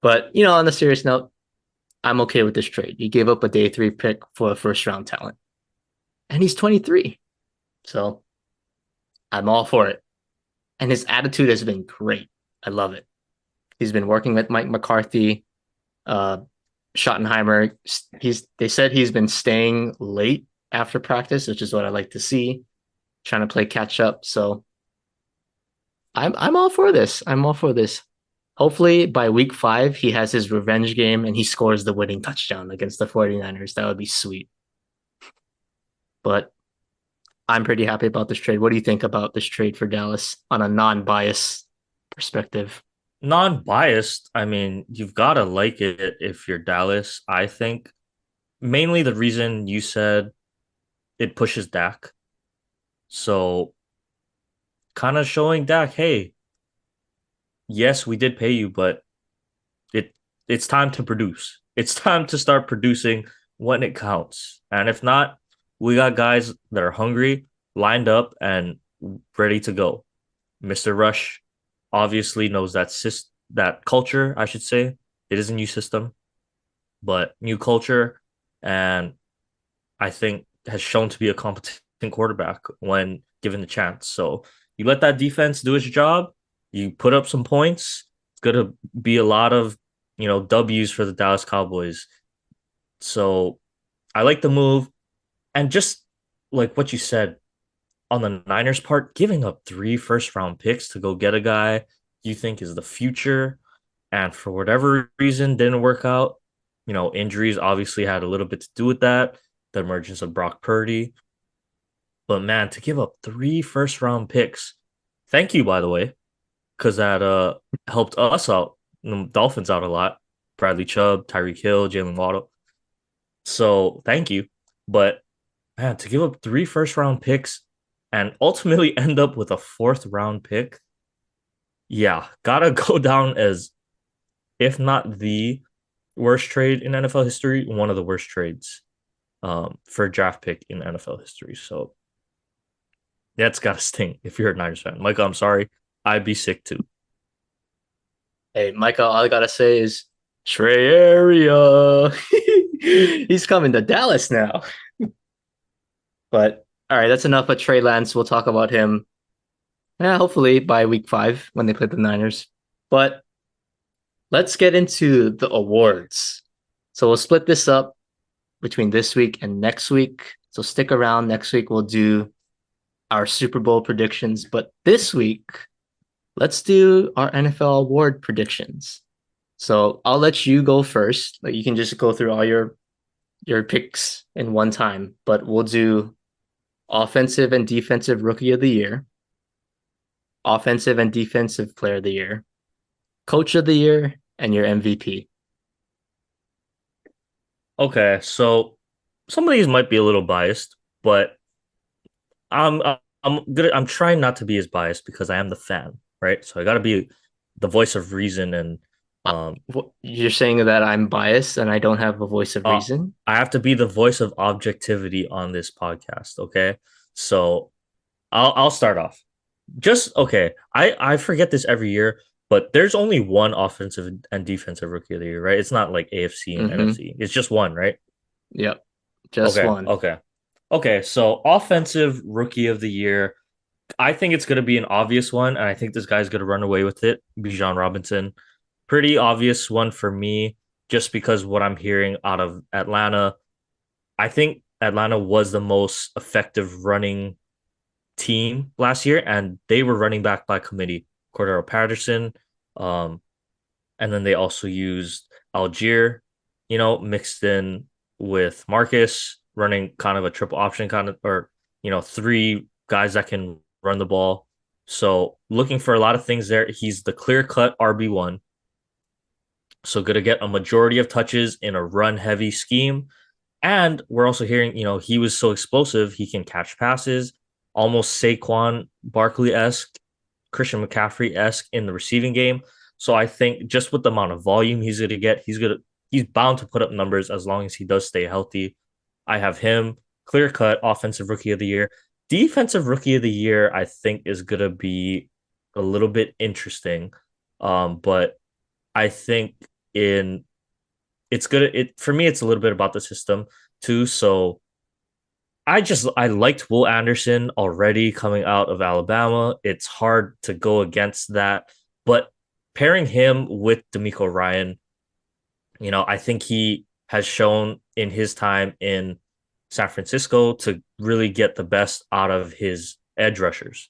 But, on a serious note, I'm okay with this trade. You gave up a day 3 pick for a first round talent, and he's 23. So I'm all for it. And his attitude has been great. I love it. He's been working with Mike McCarthy, uh, Schottenheimer. They said he's been staying late after practice, which is what I like to see, trying to play catch up. So I'm all for this. I'm all for this. Hopefully by week 5, he has his revenge game and he scores the winning touchdown against the 49ers. That would be sweet. But I'm pretty happy about this trade. What do you think about this trade for Dallas on a non-biased perspective? Non-biased, I mean, you've got to like it if you're Dallas. I think mainly the reason you said it pushes Dak. So kind of showing Dak, hey, yes, we did pay you, but it it's time to produce. It's time to start producing when it counts. And if not, we got guys that are hungry, lined up, and ready to go. Mr. Rush, obviously knows that culture, I should say. It is a new system, but new culture, and I think has shown to be a competent quarterback when given the chance. So you let that defense do its job, you put up some points. It's gonna be a lot of W's for the Dallas Cowboys. So I like the move, and just like what you said on the Niners part, giving up 3 first round picks to go get a guy you think is the future, and for whatever reason didn't work out. Injuries obviously had a little bit to do with that. The emergence of Brock Purdy, but man, to give up 3 first round picks, thank you by the way, because that helped us out, the Dolphins out a lot. Bradley Chubb, Tyreek Hill, Jalen Waddle. So thank you, but man, to give up 3 first round picks and ultimately end up with a fourth round pick, yeah, gotta go down as, if not the worst trade in NFL history, one of the worst trades for a draft pick in NFL history. So that's gotta sting if you're a Niners fan. Michael, I'm sorry. I'd be sick too. Hey, Michael, all I gotta say is Trey area. He's coming to Dallas now. But all right, that's enough of Trey Lance. We'll talk about him, yeah, hopefully by week 5 when they play the Niners. But let's get into the awards. So we'll split this up between this week and next week. So stick around. Next week we'll do our Super Bowl predictions. But this week, let's do our NFL award predictions. So I'll let you go first. Like you can just go through all your picks in one time, but we'll do offensive and defensive rookie of the year, offensive and defensive player of the year, coach of the year, and your MVP. Okay, so some of these might be a little biased, but I'm I'm trying not to be as biased because I am the fan, right? So I got to be the voice of reason, and um You're saying that I'm biased and I don't have a voice of uh, reason? I have to be the voice of objectivity on this podcast, okay? So I'll start off. Just okay. I forget this every year, but there's only one offensive and defensive rookie of the year, right? It's not like AFC and Mm-hmm. NFC. It's just one, right? Yep. Just Okay, one. okay. Okay, so offensive rookie of the year. I think it's going to be an obvious one, and I think this guy's going to run away with it. Bijan Robinson. Pretty obvious one for me, just because what I'm hearing out of Atlanta. I think Atlanta was the most effective running team last year, and they were running back by committee. Cordero Patterson, um, and then they also used Algier, mixed in with Marcus, running kind of a triple option kind of, or three guys that can run the ball. So looking for a lot of things there. He's the clear cut RB1. So going to get a majority of touches in a run heavy scheme. And we're also hearing, he was so explosive, he can catch passes, almost Saquon Barkley esque, Christian McCaffrey esque in the receiving game. So I think just with the amount of volume he's going to get, he's bound to put up numbers as long as he does stay healthy. I have him clear cut offensive rookie of the year. Defensive rookie of the year, I think, is going to be a little bit interesting. But I think in it's good. It for me, it's a little bit about the system too. So I liked Will Anderson already coming out of Alabama. It's hard to go against that, but pairing him with D'Amico Ryan, I think he has shown in his time in San Francisco to really get the best out of his edge rushers.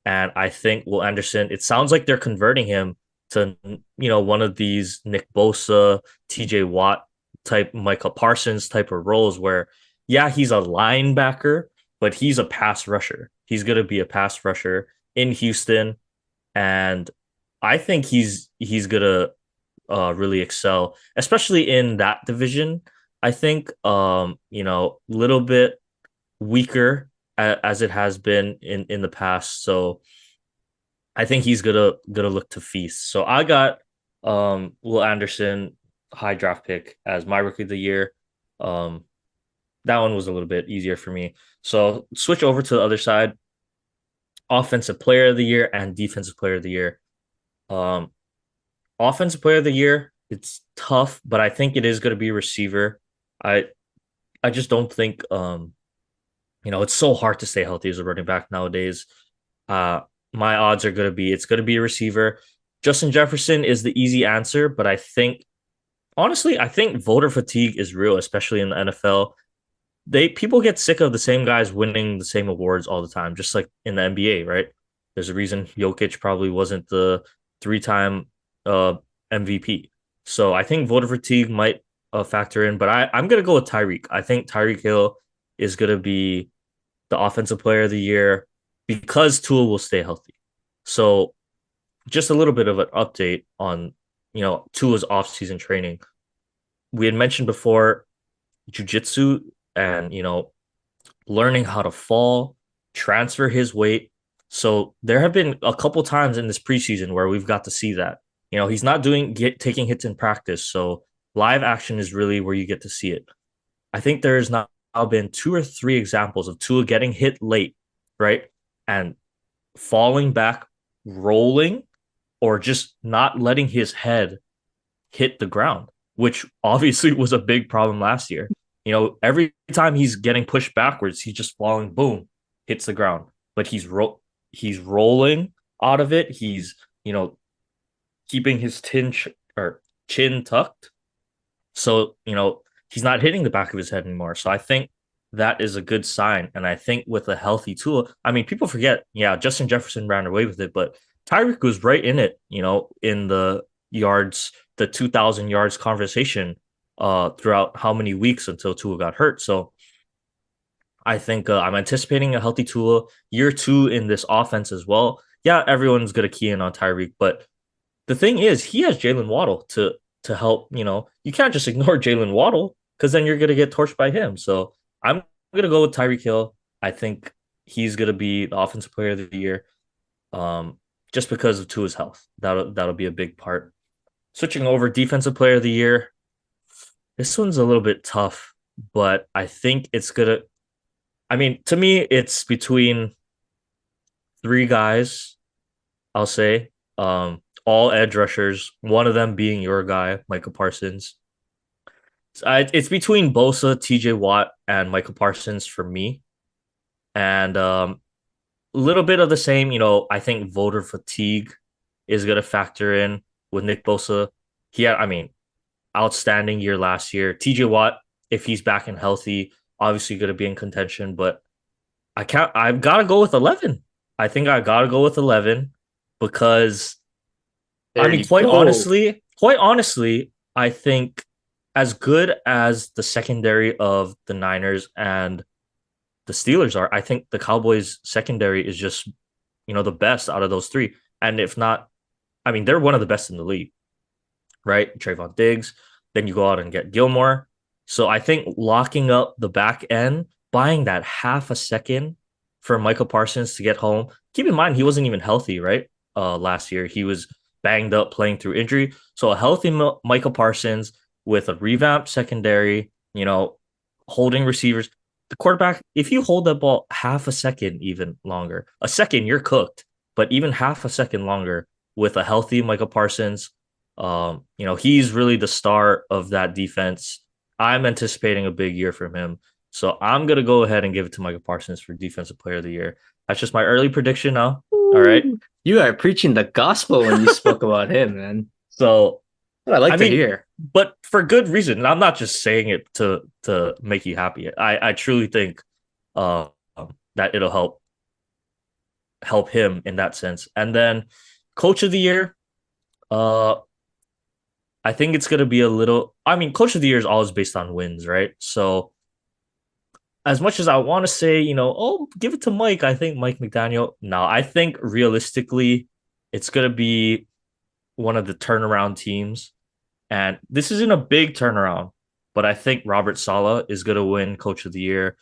And I think Will Anderson, it sounds like they're converting him to, one of these Nick Bosa, TJ Watt type, Michael Parsons type of roles where, yeah, he's a linebacker, but he's a pass rusher. He's going to be a pass rusher in Houston. And I think he's going to really excel, especially in that division. I think, little bit weaker as it has been in the past. So I think he's gonna look to feast. So I got Will Anderson, high draft pick, as my rookie of the year. Um, that one was a little bit easier for me. So switch over to the other side, offensive player of the year and defensive player of the year. Um, Offensive player of the year, it's tough, but I think it is going to be receiver. I I just don't think it's so hard to stay healthy as a running back nowadays. Uh, my odds are going to be it's going to be a receiver. Justin Jefferson is the easy answer, but I think honestly, I think voter fatigue is real, especially in the NFL. People get sick of the same guys winning the same awards all the time, just like in the NBA, right? There's a reason Jokic probably wasn't the three-time MVP. So I think voter fatigue might factor in, but I'm gonna go with Tyreek. I think Tyreek Hill is gonna be the offensive player of the year because Tua will stay healthy. So just a little bit of an update on Tua's off-season training. We had mentioned before jujitsu and learning how to fall, transfer his weight. So there have been a couple times in this preseason where we've got to see that. He's not taking hits in practice, so live action is really where you get to see it. I think there's now been two or three examples of Tua getting hit late, right? And falling back, rolling, or just not letting his head hit the ground, which obviously was a big problem last year. Every time he's getting pushed backwards, he's just falling, boom, hits the ground. But he's rolling out of it. He's keeping his or chin tucked, so he's not hitting the back of his head anymore. So I think that is a good sign. And I think with a healthy Tua, I mean, people forget, yeah, Justin Jefferson ran away with it, but Tyreek was right in it. In the yards, the 2,000 yards conversation throughout how many weeks until Tua got hurt. So I think I'm anticipating a healthy Tua year two in this offense as well. Yeah, everyone's gonna key in on Tyreek, but the thing is, he has Jalen Waddle to help. You can't just ignore Jalen Waddle because then you're gonna get torched by him. So I'm gonna go with Tyreek Hill. I think he's gonna be the offensive player of the year, just because of Tua's health. That'll be a big part. Switching over, defensive player of the year. This one's a little bit tough, but I think it's gonna. I mean, to me, it's between three guys. I'll say, all edge rushers. One of them being your guy, Michael Parsons. It's between Bosa, T.J. Watt, and Michael Parsons for me, and a little bit of the same. I think voter fatigue is gonna factor in with Nick Bosa. He had, I mean, outstanding year last year. TJ Watt, if he's back and healthy, obviously going to be in contention, but I've got to go with 11. I think I got to go with 11 because, I There mean, you go. quite honestly, I think as good as the secondary of the Niners and the Steelers are, I think the Cowboys secondary is just, the best out of those three. And if not, I mean, they're one of the best in the league, right? Trayvon Diggs. Then you go out and get Gilmore. So I think locking up the back end, buying that half a second for Michael Parsons to get home. Keep in mind he wasn't even healthy, right? Last year he was banged up playing through injury. So a healthy Michael Parsons with a revamped secondary, holding receivers. The quarterback, if you hold that ball half a second, even longer, a second, you're cooked. But even half a second longer with a healthy Michael Parsons, he's really the star of that defense. I'm anticipating a big year from him. So I'm gonna go ahead and give it to Michael Parsons for Defensive Player of the Year. That's just my early prediction now. All right. Ooh, you are preaching the gospel when you spoke about him, man. So What I I like to mean, hear. but for good reason. And I'm not just saying it to make you happy. I truly think uh, that it'll help him in that sense. And then Coach of the Year, uh, I think it's gonna be a little. I mean, Coach of the Year is always based on wins, right? So as much as I want to say, oh, give it to Mike, I think Mike McDaniel. No, I think realistically, it's gonna be one of the turnaround teams, and this isn't a big turnaround, but I think Robert Sala is gonna win Coach of the Year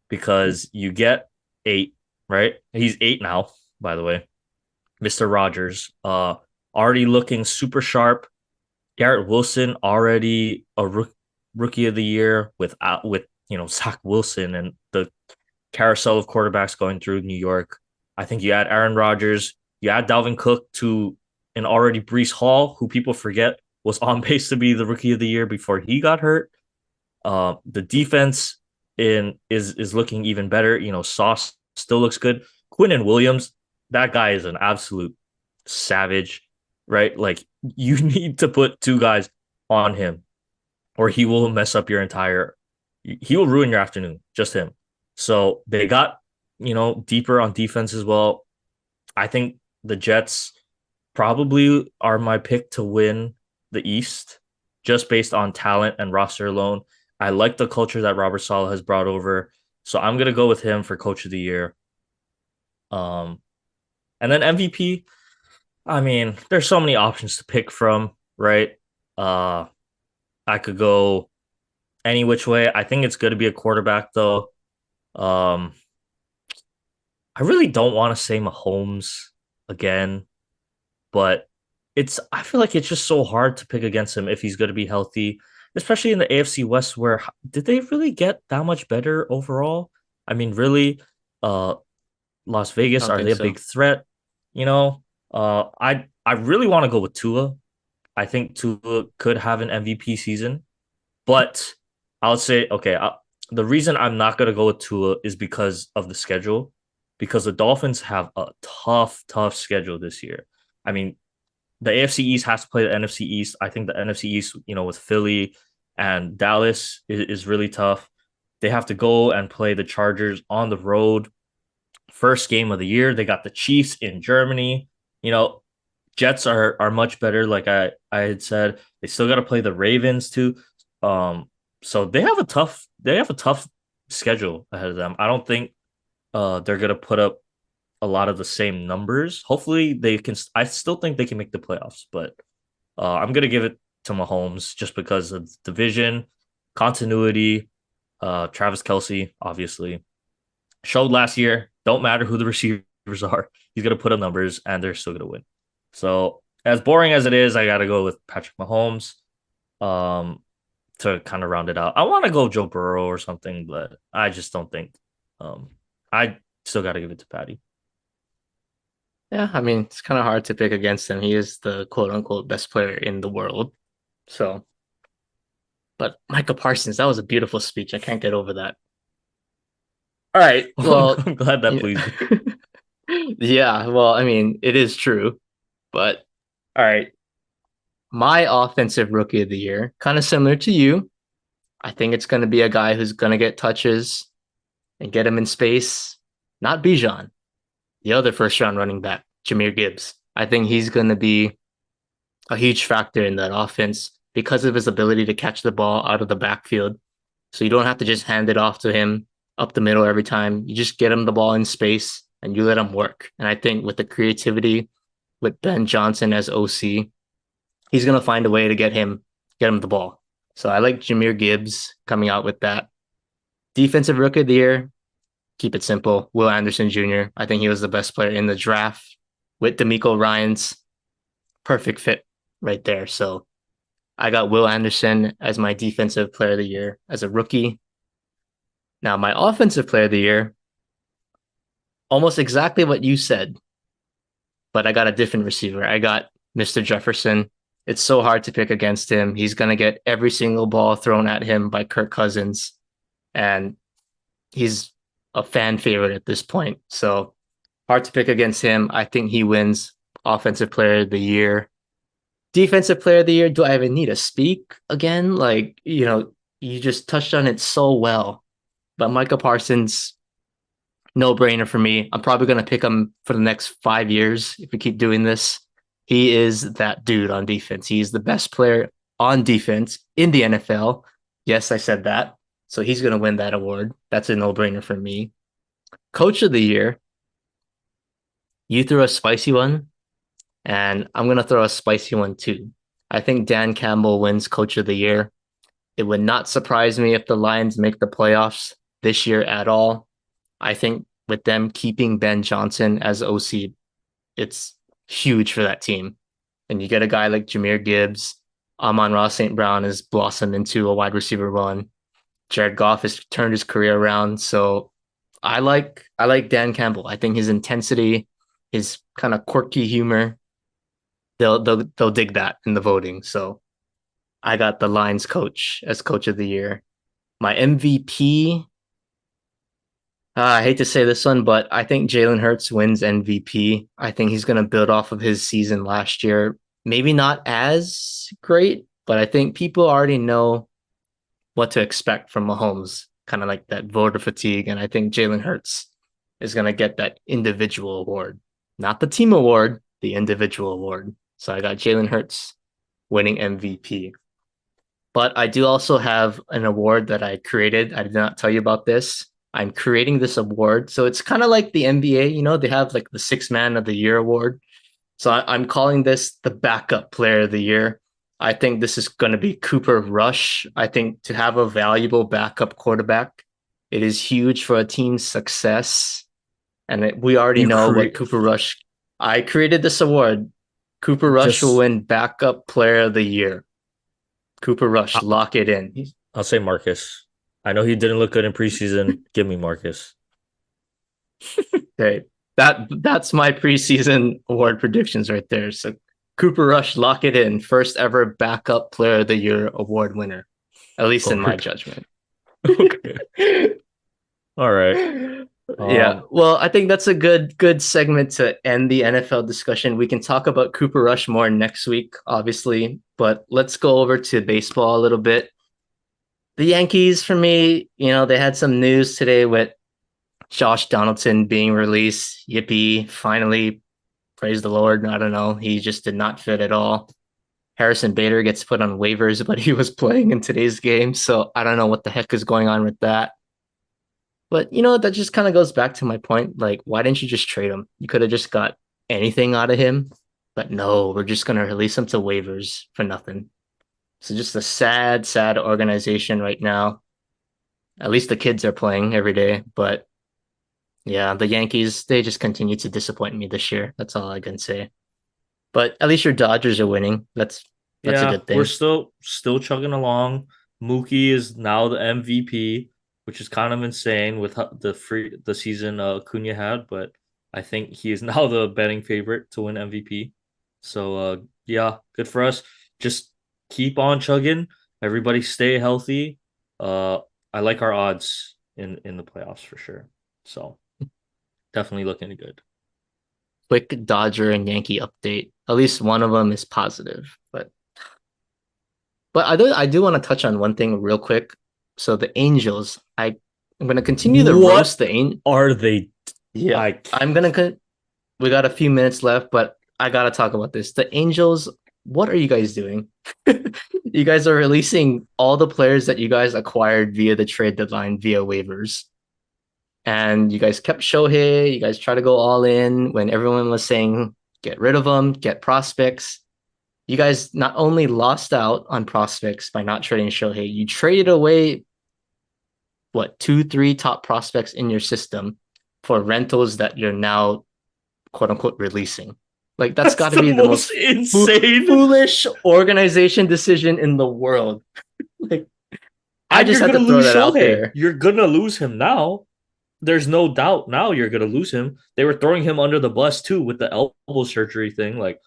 because you get 8, right? He's 8 now, by the way. Mister Rogers, already looking super sharp. Garrett Wilson already a rookie of the year with Zach Wilson and the carousel of quarterbacks going through New York. I think you add Aaron Rodgers, you add Dalvin Cook to and already Brees Hall, who people forget was on pace to be the rookie of the year before he got hurt. The defense in is looking even better. You know, Sauce still looks good. Quinn Williams, that guy is an absolute savage, right? Like you need to put two guys on him, or he will mess up your entire. He will ruin your afternoon. Just him. So they got deeper on defense as well. I think the Jets probably are my pick to win the East just based on talent and roster alone. I like the culture that Robert Saleh has brought over. So I'm gonna go with him for coach of the year. Um and then MVP, I mean, there's so many options to pick from, right? Uh I could go any which way. I think it's good to be a quarterback though. Um I really don't want to say Mahomes again, but I feel like it's just so hard to pick against him if he's going to be healthy, especially in the AFC West where did they really get that much better overall? I mean, really, uh Las I Vegas, don't are think they a so. big threat? You know, I really want to go with Tua. I think Tua could have an MVP season, but I would say okay, the reason I'm not going to go with Tua is because of the schedule because the Dolphins have a tough schedule this year. I mean, the AFC East has to play the NFC East. I think the NFC East, with Philly and Dallas is really tough. They have to go and play the Chargers on the road. First game of the year, they got the Chiefs in Germany. You know, Jets are much better. Like I had said, they still got to play the Ravens too. Um, so they have a tough schedule ahead of them. I don't think they're gonna put up a lot of the same numbers. Hopefully they can. I still think they can make the playoffs, but I'm gonna give it to Mahomes just because of division continuity. Travis Kelsey obviously showed last year. Don't matter who the receivers are, he's gonna put up numbers, and they're still gonna win. So as boring as it is, I gotta go with Patrick Mahomes. Um, to kind of round it out, I want to go Joe Burrow or something, but I just don't think. Um, I still gotta give it to Patty. Yeah, I mean, it's kind of hard to pick against him. He is the quote unquote best player in the world. So, but Micah Parsons, that was a beautiful speech. I can't get over that. All right. Well, I'm glad that yeah. pleased you. Yeah, well, I mean, it is true, but all right. My offensive rookie of the year, kind of similar to you. I think it's going to be a guy who's going to get touches and get him in space. Not Bijan, the other first round running back, Jahmyr Gibbs. I think he's going to be a huge factor in that offense because of his ability to catch the ball out of the backfield. So you don't have to just hand it off to him up the middle every time. You just get him the ball in space and you let him work. And I think with the creativity with Ben Johnson as OC, he's going to find a way to get him the ball. So I like Jahmyr Gibbs coming out with that. Defensive rookie of the year, keep it simple. Will Anderson Jr. I think he was the best player in the draft with D'Amico Ryans. Perfect fit right there. So I got Will Anderson as my defensive player of the year as a rookie. Now, my offensive player of the year, almost exactly what you said, but I got a different receiver. I got Mr. Jefferson. It's so hard to pick against him. He's going to get every single ball thrown at him by Kirk Cousins, and he's a fan favorite at this point. So hard to pick against him. I think he wins offensive player of the year. Defensive player of the year, do I even need to speak again? Like, you just touched on it so well. But Micah Parsons, no brainer for me. I'm probably going to pick him for the next 5 years if we keep doing this. He is that dude on defense. He's the best player on defense in the NFL. Yes, I said that. So he's going to win that award. That's a no brainer for me. Coach of the year, you threw a spicy one, and I'm going to throw a spicy one too. I think Dan Campbell wins coach of the year. It would not surprise me if the Lions make the playoffs this year at all. I think with them keeping Ben Johnson as OC, it's huge for that team. And you get a guy like Jahmyr Gibbs. Amon-Ra St. Brown has blossomed into a wide receiver one. Jared Goff has turned his career around. So I like Dan Campbell. I think his intensity, his kind of quirky humor, they'll dig that in the voting. So I got the Lions coach as coach of the year. My MVP, I hate to say this one, but I think Jalen Hurts wins MVP. I think he's going to build off of his season last year. Maybe not as great, but I think people already know what to expect from Mahomes, kind of like that voter fatigue. And I think Jalen Hurts is going to get that individual award, not the team award, the individual award. So I got Jalen Hurts winning MVP. But I do also have an award that I created. I did not tell you about this. I'm creating this award. So it's kind of like the NBA, they have like the six man of the year award. So I'm calling this the backup player of the year. I think this is going to be Cooper Rush. I think to have a valuable backup quarterback, it is huge for a team's success. And we already You know what create Cooper Rush. I created this award. Cooper Rush will just win backup player of the year. Cooper Rush, I- lock it in. I'll say Marcus. I know he didn't look good in preseason. Give me Marcus. Okay. That's my preseason award predictions right there. So Cooper Rush, lock it in. First ever backup player of the year award winner, at least in my Word. judgment. Okay. All right. Yeah. Um, Well, I think that's a good segment to end the NFL discussion. We can talk about Cooper Rush more next week, obviously, but let's go over to baseball a little bit. The Yankees, for me, they had some news today with Josh Donaldson being released. Yippee! Finally, praise the Lord. I don't know. He just did not fit at all. Harrison Bader gets put on waivers, but he was playing in today's game. So I don't know what the heck is going on with that. But that just kind of goes back to my point. Like, why didn't you just trade him? You could have just got anything out of him. But no, we're just gonna release him to waivers for nothing. So just a sad, sad organization right now. At least the kids are playing every day. But yeah, the Yankees, they just continue to disappoint me this year. That's all I can say. But at least your Dodgers are winning. That's a yeah, good we're thing. still chugging along. Mookie is now the MVP, which is kind of insane with the season Acuna had, but I think he is now the betting favorite to win MVP. So yeah, good for us. Just keep on chugging. Everybody stay healthy. Uh I like our odds in the playoffs for sure. So definitely looking good. Quick Dodger and Yankee update. At least one of them is positive. But I do want to touch on one thing real quick. So the Angels, I'm gonna continue to What roast the Angels. are they? Yeah, I I'm gonna. We got a few minutes left, but I gotta talk about this. The Angels, what are you guys doing? You guys are releasing all the players that you guys acquired via the trade deadline via waivers. And you guys kept Shohei. You guys try to go all in when everyone was saying, get rid of them, get prospects. You guys not only lost out on prospects by not trading Shohei, you traded away what, two, three top prospects in your system for rentals that you're now quote unquote releasing. Like that's That's got to the be the most most insane. foolish organization decision in the world. Like I And just you're had gonna to throw lose that out Shohei. there. You're gonna lose him now. There's no doubt now you're gonna lose him. They were throwing him under the bus too with the elbow surgery thing. Like,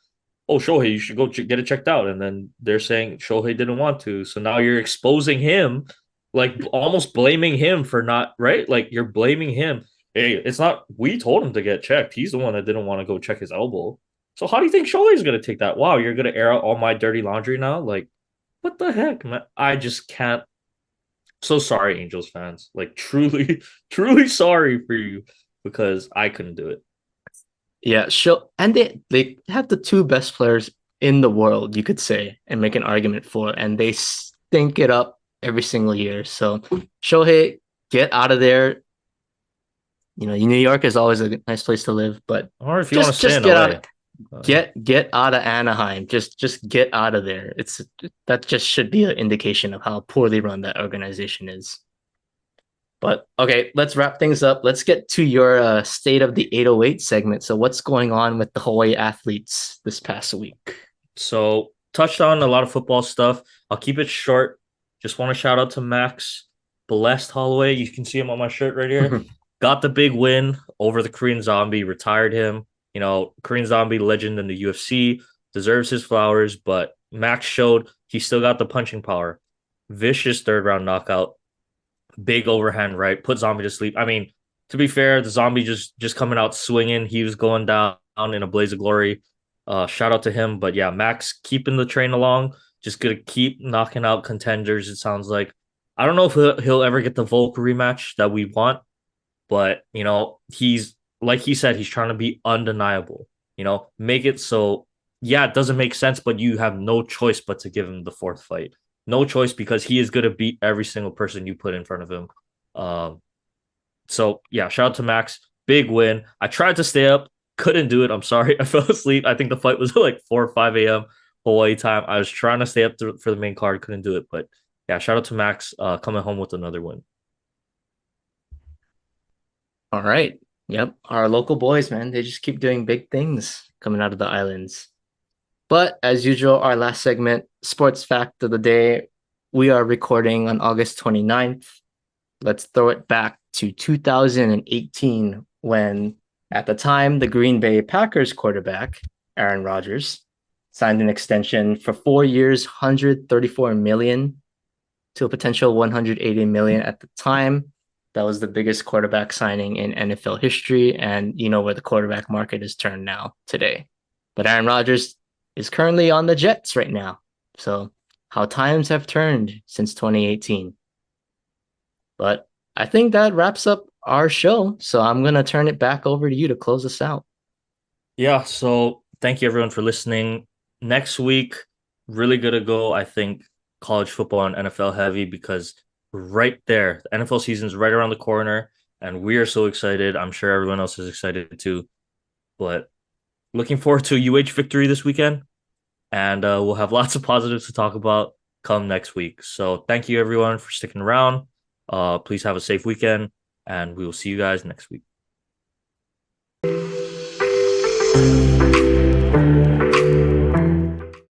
oh Shohei, you should go get it checked out. And then they're saying Shohei didn't want to. So now you're exposing him, like almost blaming him for not right. Like you're blaming him. Hey, it's not. We told him to get checked. He's the one that didn't want to go check his elbow. So how do you think Shohei's gonna take that? Wow, you're gonna air out all my dirty laundry now? Like, what the heck, man? I just can't. So sorry, Angels fans. Like truly, truly sorry for you because I couldn't do it. Yeah, show and they have the two best players in the world, you could say, and make an argument for, and they stink it up every single year. So Shohei, get out of there. New York is always a nice place to live, but Or if you want to just stay just in get out LA. Uh, get out of Anaheim. Just get out of there. That just should be an indication of how poorly run that organization is. But okay, let's wrap things up. Let's get to your state of the 808 segment. So what's going on with the Hawaii athletes this past week? so touched on a lot of football stuff. I'll keep it short. Just want to shout out to Max Blessed Holloway. You can see him on my shirt right here. Got the big win over the Korean Zombie, retired him. Korean Zombie legend in the UFC. deserves his flowers, but Max showed he still got the punching power. Vicious third round knockout, big overhand right, put Zombie to sleep. I mean, to be fair, the Zombie just coming out swinging. He was going down in a blaze of glory. Shout out to him. But yeah, Max keeping the train along, just gonna keep knocking out contenders. It sounds like I don't know if he'll ever get the Volk rematch that we want, but he's like he said, he's trying to be undeniable. Make it so yeah, it doesn't make sense, but you have no choice but to give him the fourth fight. No choice because he is going to beat every single person you put in front of him. Um, so yeah, shout out to Max. Big win. I tried to stay up, couldn't do it. I'm sorry. I fell asleep. I think the fight was like 4 or 5 a.m. Hawaii time. I was trying to stay up for the main card, couldn't do it. But yeah, shout out to Max coming home with another win. All right. Yep. Our local boys, man, they just keep doing big things coming out of the islands. But as usual, our last segment, sports fact of the day. We are recording on August 29th. Let's throw it back to 2018 when, at the time, the Green Bay Packers quarterback, Aaron Rodgers, signed an extension for 4 years, 134 million to a potential 180 million at the time. That was the biggest quarterback signing in NFL history, and you know where the quarterback market is turned now today. But Aaron Rodgers is currently on the Jets right now. So how times have turned since 2018. But I think that wraps up our show. So I'm going to turn it back over to you to close us out. Yeah, so thank you everyone for listening. Next week, really gonna go, I think, college football and NFL heavy because right there, the NFL season's right around the corner, and we are so excited. I'm sure everyone else is excited too. But looking forward to a UH victory this weekend, and we'll have lots of positives to talk about come next week. So thank you everyone for sticking around. Please have a safe weekend, and we will see you guys next week.